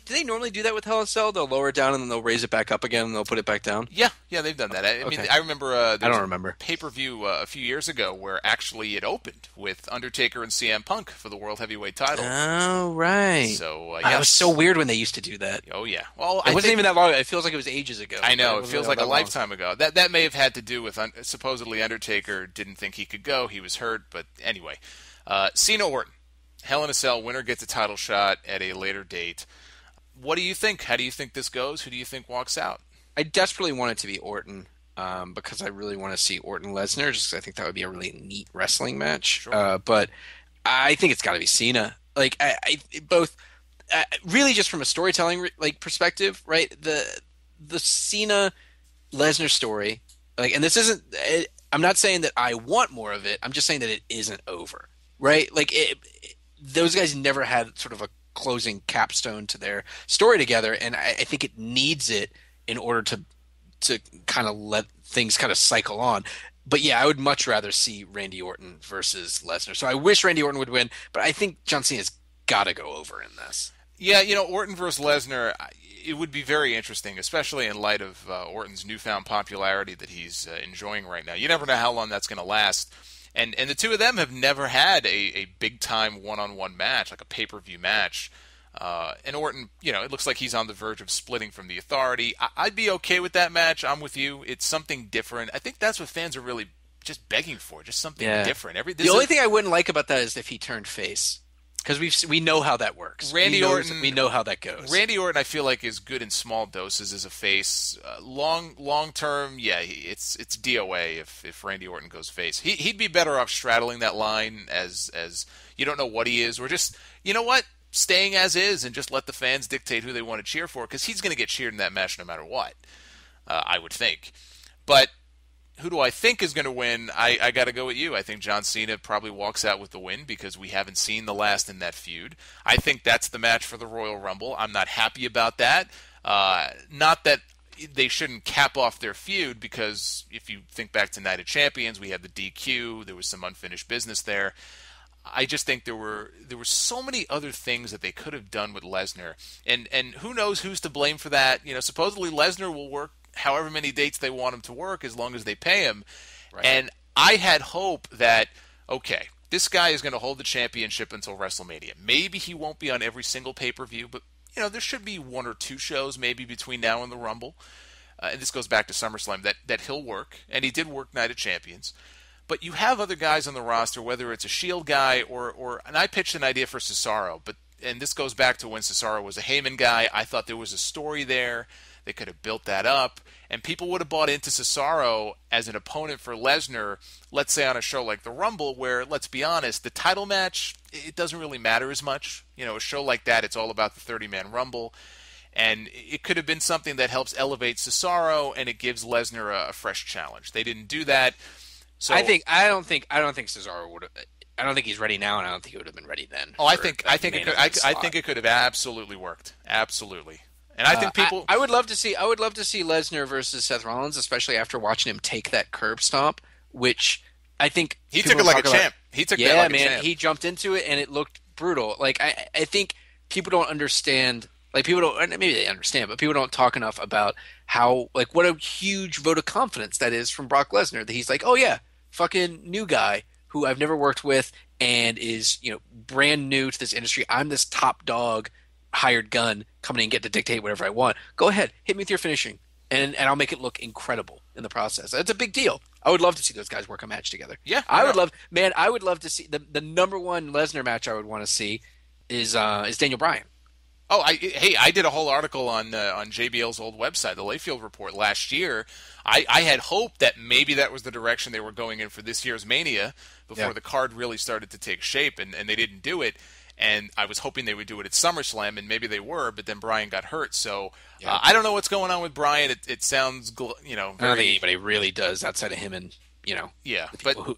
Do they normally do that with Hell in a Cell? They'll lower it down and then they'll raise it back up again and they'll put it back down. Yeah, they've done that. I mean, I remember. I don't remember pay-per-view a few years ago where actually it opened with Undertaker and CM Punk for the World Heavyweight title. Oh right. So it was so weird when they used to do that. Oh yeah. Well, it wasn't even that long. It feels like it was ages ago. I know. It feels like a lifetime ago. That may have had to do with supposedly Undertaker didn't think he could go. He was hurt, but anyway. Cena Orton, Hell in a Cell, winner gets a title shot at a later date. What do you think? How do you think this goes? Who do you think walks out? I desperately want it to be Orton because I really want to see Orton Lesnar, just because I think that would be a really neat wrestling match. Sure. But I think it's got to be Cena. Like both, really, just from a storytelling perspective, right? The Cena Lesnar story, and this isn't. I'm not saying that I want more of it. I'm just saying that it isn't over. Right? Like, those guys never had sort of a closing capstone to their story together, and I think it needs it in order to kind of let things kind of cycle on. But yeah, I would much rather see Randy Orton versus Lesnar. So I wish Randy Orton would win, but I think John Cena's got to go over in this. Yeah, Orton versus Lesnar, it would be very interesting, especially in light of Orton's newfound popularity that he's enjoying right now. You never know how long that's going to last. And the two of them have never had a big-time one-on-one match, like a pay-per-view match. And Orton, it looks like he's on the verge of splitting from the Authority. I'd be okay with that match. I'm with you. It's something different. I think that's what fans are really just begging for, just something different. The only thing I wouldn't like about that is if he turned face. Because we know how that works. We know how that goes. Randy Orton, I feel like, is good in small doses as a face. Long term, it's DOA if Randy Orton goes face. He'd be better off straddling that line as you don't know what he is, or just staying as is and just let the fans dictate who they want to cheer for. Because he's going to get cheered in that match no matter what. I would think, but. Who do I think is going to win? I got to go with you. I think John Cena probably walks out with the win because we haven't seen the last in that feud. I think that's the match for the Royal Rumble. I'm not happy about that. Not that they shouldn't cap off their feud, because if you think back to Night of Champions, we had the DQ. There was some unfinished business there. I just think there were so many other things that they could have done with Lesnar, and who knows who's to blame for that. Supposedly Lesnar will work however many dates they want him to work as long as they pay him. Right. And I had hope that, okay, this guy is going to hold the championship until WrestleMania. Maybe he won't be on every single pay-per-view, but there should be one or two shows maybe between now and the Rumble. And this goes back to SummerSlam, that he'll work, and he did work Night of Champions. But you have other guys on the roster, whether it's a Shield guy and I pitched an idea for Cesaro, and this goes back to when Cesaro was a Heyman guy. I thought there was a story there. They could have built that up, and people would have bought into Cesaro as an opponent for Lesnar, let's say on a show like the Rumble, where, let's be honest, the title match, it doesn't really matter as much. A show like that, it's all about the 30-man Rumble, and it could have been something that helps elevate Cesaro, and it gives Lesnar a fresh challenge. They didn't do that. So I don't think Cesaro would have. I don't think he's ready now, and I don't think he would have been ready then. Oh, I think it could have absolutely worked. Absolutely. And I think people. I would love to see Lesnar versus Seth Rollins, especially after watching him take that curb stomp, which I think he took it like a champ. He took that like a champ. He jumped into it and it looked brutal. Like I think people don't understand Like people don't, and maybe they understand, but people don't talk enough about how, like, what a huge vote of confidence that is from Brock Lesnar. That he's like, oh yeah, fucking new guy who I've never worked with and is, brand new to this industry. I'm this top dog, hired gun coming in and get to dictate whatever I want. Go ahead, hit me with your finishing, and I'll make it look incredible in the process. That's a big deal. I would love to see those guys work a match together. Yeah, I would love, man. I would love to see the number one Lesnar match. I would want to see is Daniel Bryan. Oh, I did a whole article on JBL's old website, the Layfield Report, last year. I had hoped that maybe that was the direction they were going in for this year's Mania before the card really started to take shape, and they didn't do it. And I was hoping they would do it at SummerSlam, and maybe they were, but then Bryan got hurt. So I don't know what's going on with Bryan. It sounds, very... I don't think anybody really does outside of him and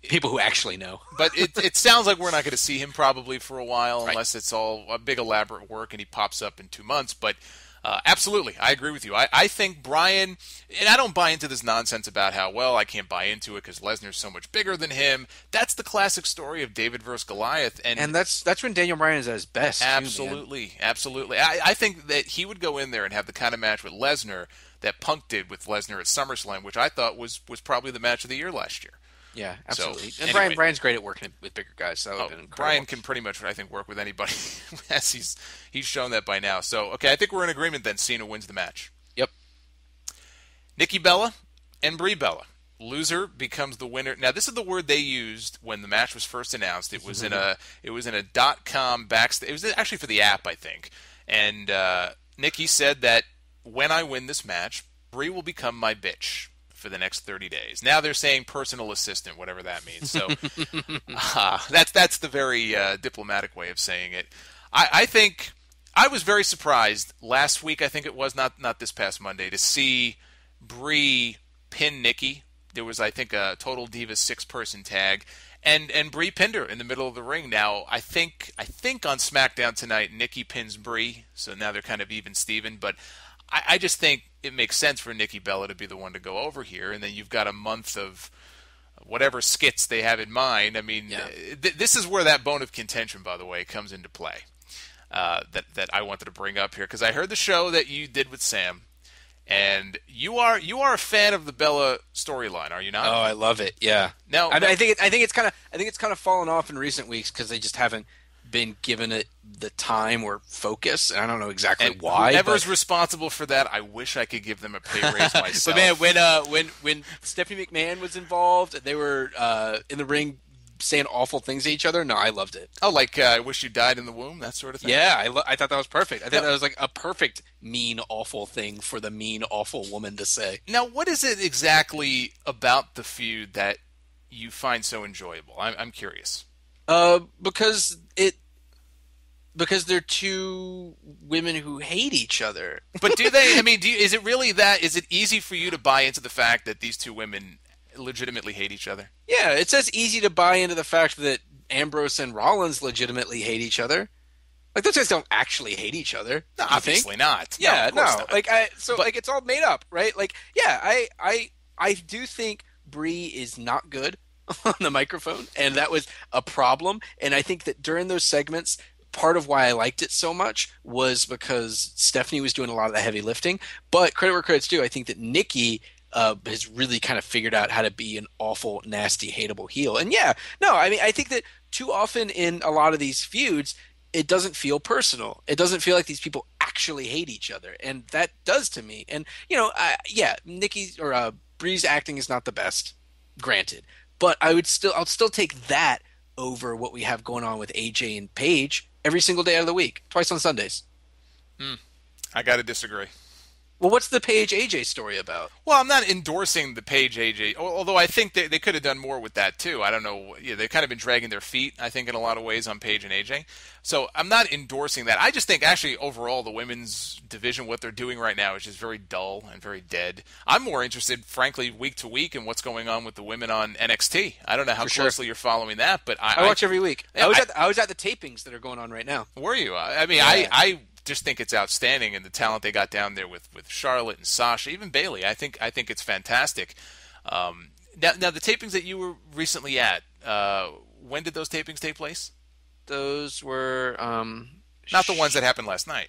people who actually know. But it sounds like we're not going to see him probably for a while, unless it's all a big elaborate work and he pops up in 2 months. But absolutely, I agree with you. I think Bryan, and I don't buy into this nonsense about how, well, I can't buy into it because Lesnar's so much bigger than him. That's the classic story of David versus Goliath. And that's when Daniel Bryan is at his best. Absolutely, absolutely. I think that he would go in there and have the kind of match with Lesnar that Punk did with Lesnar at SummerSlam, which I thought was probably the match of the year last year. Yeah, absolutely. So, and anyway, Bryan's great at working with bigger guys. So that would have been incredible. Bryan can pretty much, I think, work with anybody, as he's shown that by now. So, okay, I think we're in agreement then. Cena wins the match. Yep. Nikki Bella and Brie Bella. Loser becomes the winner. Now, this is the word they used when the match was first announced. It was in a .com backstage. It was actually for the app, I think. And Nikki said that when I win this match, Brie will become my bitch for the next 30 days. Now they're saying personal assistant, whatever that means. So that's the very diplomatic way of saying it. I think I was very surprised last week, I think it was, not this past Monday, to see Brie pin Nikki. There was, I think, a Total Divas 6-person tag, and Brie pinned her in the middle of the ring. Now, I think on SmackDown tonight, Nikki pins Brie, so now they're kind of even Steven, but I just think it makes sense for Nikki Bella to be the one to go over here, and then you've got a month of whatever skits they have in mind. I mean, this is where that bone of contention, by the way, comes into play, that I wanted to bring up here, because I heard the show that you did with Sam, and you are a fan of the Bella storyline, are you not? Oh, I love it. Yeah. Now, I think it's kind of fallen off in recent weeks because they just haven't been given it the time or focus, and I don't know exactly why. Whoever's responsible for that, I wish I could give them a pay raise myself. But man, when Stephanie McMahon was involved, they were in the ring saying awful things to each other. No, I loved it. Oh, like I wish you died in the womb, that sort of thing. Yeah, I thought that was perfect. I thought that was like a perfect mean, awful thing for the mean, awful woman to say. Now, what is it exactly about the feud that you find so enjoyable? I'm curious. Because they're two women who hate each other. But do they? I mean, is it really that? Is it easy for you to buy into the fact that these two women legitimately hate each other? Yeah, it's as easy to buy into the fact that Ambrose and Rollins legitimately hate each other. Like, those guys don't actually hate each other. No, obviously not. Yeah, no. Not. Like, it's all made up, right? Like, yeah, I do think Brie is not good on the microphone, and that was a problem. And I think that during those segments, part of why I liked it so much was because Stephanie was doing a lot of the heavy lifting. But credit where credit's due, I think that Nikki has really kind of figured out how to be an awful, nasty, hateable heel. And I think that too often in a lot of these feuds, it doesn't feel personal. It doesn't feel like these people actually hate each other, and that does to me. And Nikki's or Brie's acting is not the best, granted, but I'll still take that over what we have going on with AJ and Paige every single day out of the week, twice on Sundays. I got to disagree. Well, what's the Paige AJ story about? Well, I'm not endorsing the Paige AJ, although I think they could have done more with that too. I don't know. Yeah, they've kind of been dragging their feet, I think, in a lot of ways on Paige and AJ. So I'm not endorsing that. I just think actually overall the women's division, what they're doing right now is just very dull and very dead. I'm more interested, frankly, week to week in what's going on with the women on NXT. I don't know how closely you're following that, but I watch every week. I was at the tapings that are going on right now. Were you? I mean, yeah. I just think it's outstanding, and the talent they got down there with Charlotte and Sasha, even Bayley. I think it's fantastic. Now the tapings that you were recently at, when did those tapings take place? Those were not the ones that happened last night.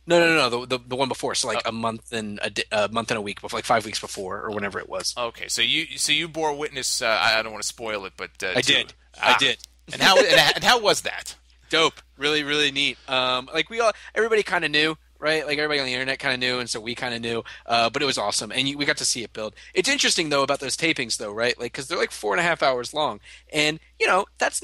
No. The one before. So like a month and a week before, like 5 weeks before, or whenever it was. Okay, so you bore witness. I don't want to spoil it, but I to, did. I did. and how was that? Dope. Really, really neat. Like everybody kind of knew, right? Like everybody on the internet kind of knew, and so we kind of knew. But it was awesome, and we got to see it build. It's interesting though about those tapings, though, right? Like because they're like 4.5 hours long, and that's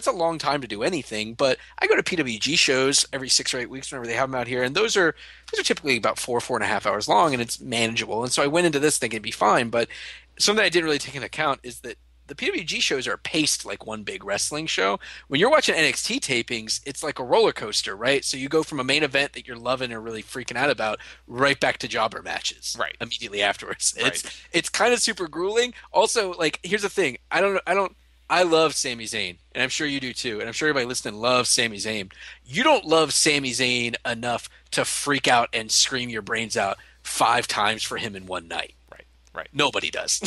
a long time to do anything. But I go to PWG shows every 6 or 8 weeks whenever they have them out here, and those are typically about 4.5 hours long, and it's manageable. And so I went into this thinking it'd be fine, but something I didn't really take into account is that the PWG shows are paced like one big wrestling show. When you're watching NXT tapings, it's like a roller coaster, right? So you go from a main event that you're loving or really freaking out about right back to jobber matches, right, immediately afterwards. Right. It's kind of super grueling. Also, like here's the thing, I love Sami Zayn, and I'm sure you do too, and I'm sure everybody listening loves Sami Zayn. You don't love Sami Zayn enough to freak out and scream your brains out 5 times for him in one night. Right. Nobody does.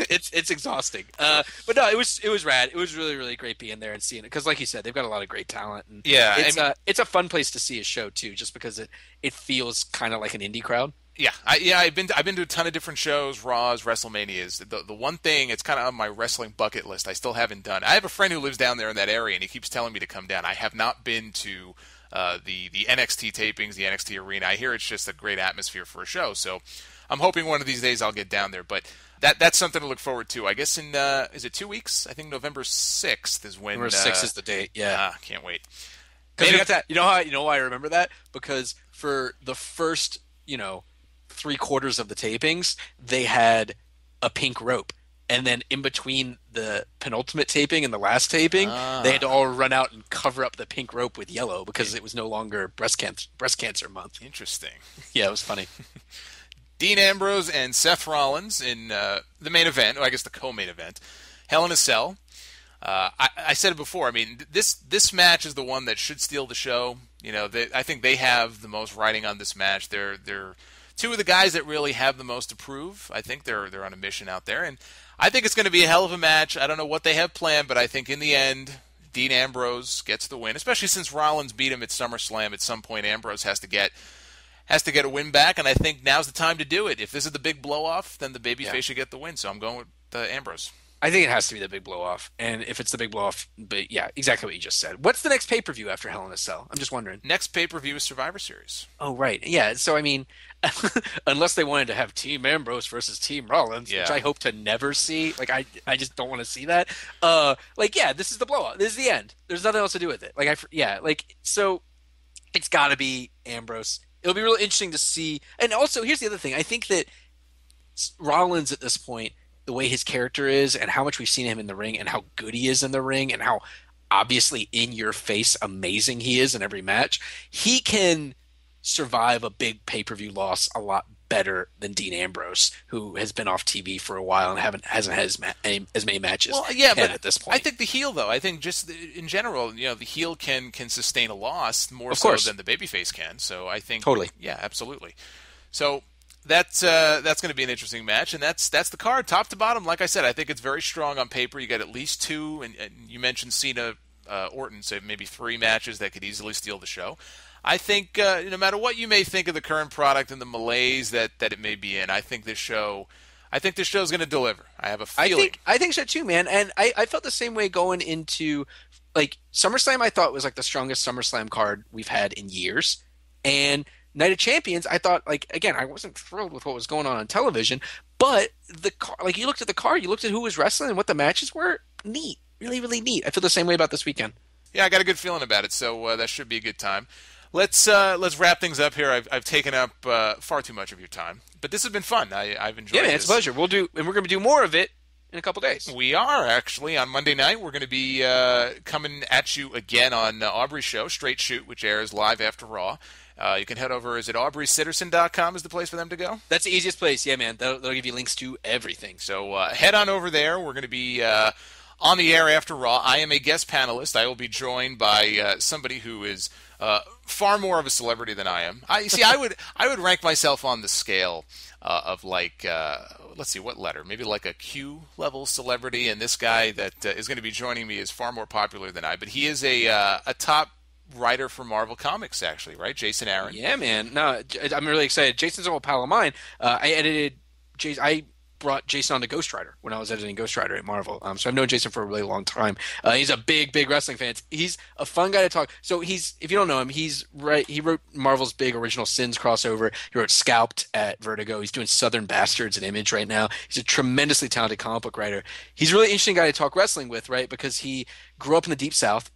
It's exhausting. But no, it was rad. It was really, really great being there and seeing it because, like you said, they've got a lot of great talent. And yeah, it's a fun place to see a show too, just because it feels kind of like an indie crowd. Yeah, I've been to a ton of different shows, Raws, WrestleManias. The one thing, it's kind of on my wrestling bucket list I still haven't done. I have a friend who lives down there in that area, and he keeps telling me to come down. I have not been to the NXT tapings, the NXT arena. I hear it's just a great atmosphere for a show, so I'm hoping one of these days I'll get down there. But that's something to look forward to. I guess in is it 2 weeks? I think November 6th is when. November 6th is the date. Yeah, can't wait. Because we got that. You know why I remember that? Because for the first 3/4 of the tapings, they had a pink rope. And then in between the penultimate taping and the last taping, they had to all run out and cover up the pink rope with yellow because it was no longer breast cancer month. Interesting. Yeah, it was funny. Dean Ambrose and Seth Rollins in the main event, or I guess the co-main event, Hell in a Cell. I said it before. I mean, this match is the one that should steal the show. I think they have the most riding on this match. They're two of the guys that really have the most to prove. I think they're on a mission out there, and I think it's going to be a hell of a match. I don't know what they have planned, but I think in the end, Dean Ambrose gets the win, especially since Rollins beat him at SummerSlam. At some point, Ambrose has to get a win back, and I think now's the time to do it. If this is the big blow-off, then the babyface should get the win, so I'm going with Ambrose. I think it has to be the big blow-off, and if it's the big blow-off, but yeah, exactly what you just said. What's the next pay-per-view after Hell in a Cell? I'm just wondering. Next pay-per-view is Survivor Series. Oh, right. Yeah, so I mean, unless they wanted to have Team Ambrose versus Team Rollins, which I hope to never see. Like, I just don't want to see that. This is the blow-off. This is the end. There's nothing else to do with it. So it's got to be Ambrose. It'll be really interesting to see. And also, here's the other thing. I think that Rollins at this point, the way his character is and how much we've seen him in the ring and how good he is in the ring and how obviously in your face amazing he is in every match, he can survive a big pay-per-view loss a lot better than Dean Ambrose, who has been off TV for a while and hasn't had as many matches but at this point. I think the heel, though, I think just in general, the heel can sustain a loss more so than the babyface can. So I think totally, yeah, absolutely. So that's going to be an interesting match, and that's the card, top to bottom. Like I said, I think it's very strong on paper. You got at least 2, and you mentioned Cena, Orton, so maybe 3 matches that could easily steal the show. I think no matter what you may think of the current product and the malaise that it may be in, I think this show is going to deliver. I have a feeling. I think so too, man. And I felt the same way going into like SummerSlam. I thought was like the strongest SummerSlam card we've had in years, and Night of Champions, I thought, like, again, I wasn't thrilled with what was going on television, but you looked at the card, you looked at who was wrestling and what the matches were, neat, really, really neat. I feel the same way about this weekend. Yeah, I got a good feeling about it, so that should be a good time. Let's wrap things up here. I've taken up far too much of your time, but this has been fun. I've enjoyed it. Yeah, man, it's a pleasure. We're going to do more of it in a couple days. We are, actually. On Monday night, we're going to be coming at you again on Aubrey's show, Straight Shoot, which airs live after Raw. You can head over, is it AubreySitterson.com is the place for them to go? That's the easiest place, yeah, man. They'll give you links to everything. So head on over there. We're going to be on the air after Raw. I am a guest panelist. I will be joined by somebody who is far more of a celebrity than I am. I would rank myself on the scale of like, let's see, what letter? Maybe like a Q level celebrity, and this guy that is going to be joining me is far more popular than I. But he is a top writer for Marvel Comics, actually, right? Jason Aaron. Yeah, man. No, I'm really excited. Jason's an old pal of mine. I brought Jason on to Ghost Rider when I was editing Ghost Rider at Marvel. So I've known Jason for a really long time. He's a big wrestling fan. He's a fun guy to talk. So if you don't know him, he wrote Marvel's big Original Sins crossover. He wrote Scalped at Vertigo. He's doing Southern Bastards at Image right now. He's a tremendously talented comic book writer. He's a really interesting guy to talk wrestling with, right? Because he grew up in the Deep South.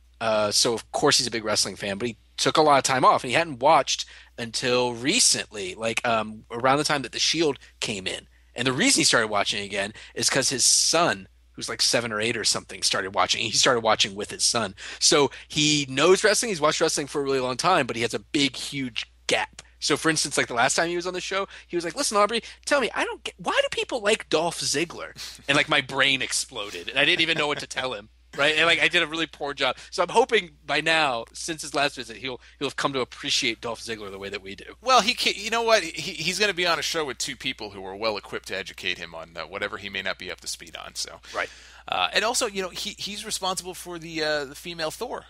So of course he's a big wrestling fan, but he took a lot of time off and he hadn't watched until recently, like around the time that The Shield came in. And the reason he started watching again is because his son, who's like 7 or 8 or something, started watching. He started watching with his son. So he knows wrestling. He's watched wrestling for a really long time, but he has a big, huge gap. So, for instance, like the last time he was on the show, he was like, listen, Aubrey, tell me, why do people like Dolph Ziggler? And like my brain exploded, and I didn't even know what to tell him. Right, and like I did a really poor job. So I'm hoping by now, since his last visit, he'll have come to appreciate Dolph Ziggler the way that we do. Well, you know what? He's going to be on a show with 2 people who are well equipped to educate him on whatever he may not be up to speed on. So right, and also, he's responsible for the female Thor.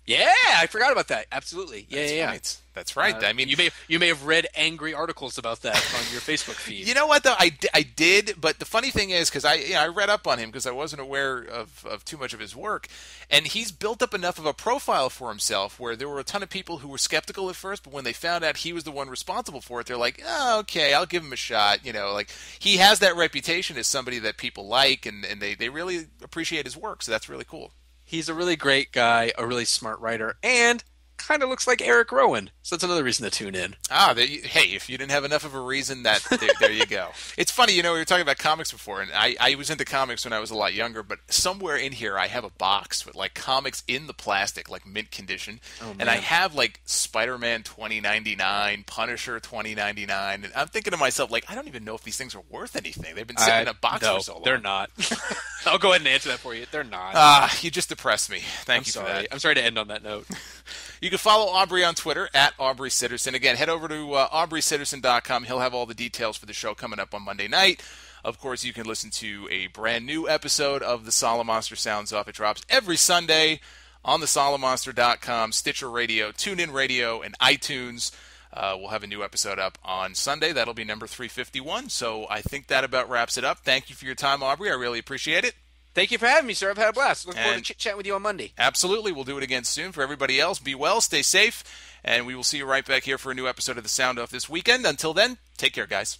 Yeah, I forgot about that. Absolutely. Yeah. Right. That's right. I mean, you may have read angry articles about that on your Facebook feed. You know what, though? I did, but the funny thing is, because I read up on him because I wasn't aware of too much of his work, and he's built up enough of a profile for himself where there were a ton of people who were skeptical at first, but when they found out he was the one responsible for it, they're like, oh, okay, I'll give him a shot. Like he has that reputation as somebody that people like, and they really appreciate his work, so that's really cool. He's a really great guy, a really smart writer, and kind of looks like Eric Rowan. So that's another reason to tune in. Hey, if you didn't have enough of a reason, there you go. It's funny, we were talking about comics before, and I was into comics when I was a lot younger, but somewhere in here I have a box with like comics in the plastic, like mint condition, and I have like Spider-Man 2099, Punisher 2099, and I'm thinking to myself, like, I don't even know if these things are worth anything. They've been sitting in a box for so long. They're not. I'll go ahead and answer that for you. They're not. You just depressed me. Thank you for that. I'm sorry to end on that note. You can follow Aubrey on Twitter at Aubrey Sitterson. Again, head over to aubreysitterson.com. He'll have all the details for the show coming up on Monday night. Of course, you can listen to a brand new episode of the Solomonster Sounds Off. It drops every Sunday on the Solomonster.com, Stitcher Radio, TuneIn Radio, and iTunes. We'll have a new episode up on Sunday. That'll be number 351. So I think that about wraps it up. Thank you for your time, Aubrey. I really appreciate it. Thank you for having me, sir. I've had a blast. Look forward to chit-chatting with you on Monday. Absolutely. We'll do it again soon. For everybody else, be well, stay safe, and we will see you right back here for a new episode of The Sound Off this weekend. Until then, take care, guys.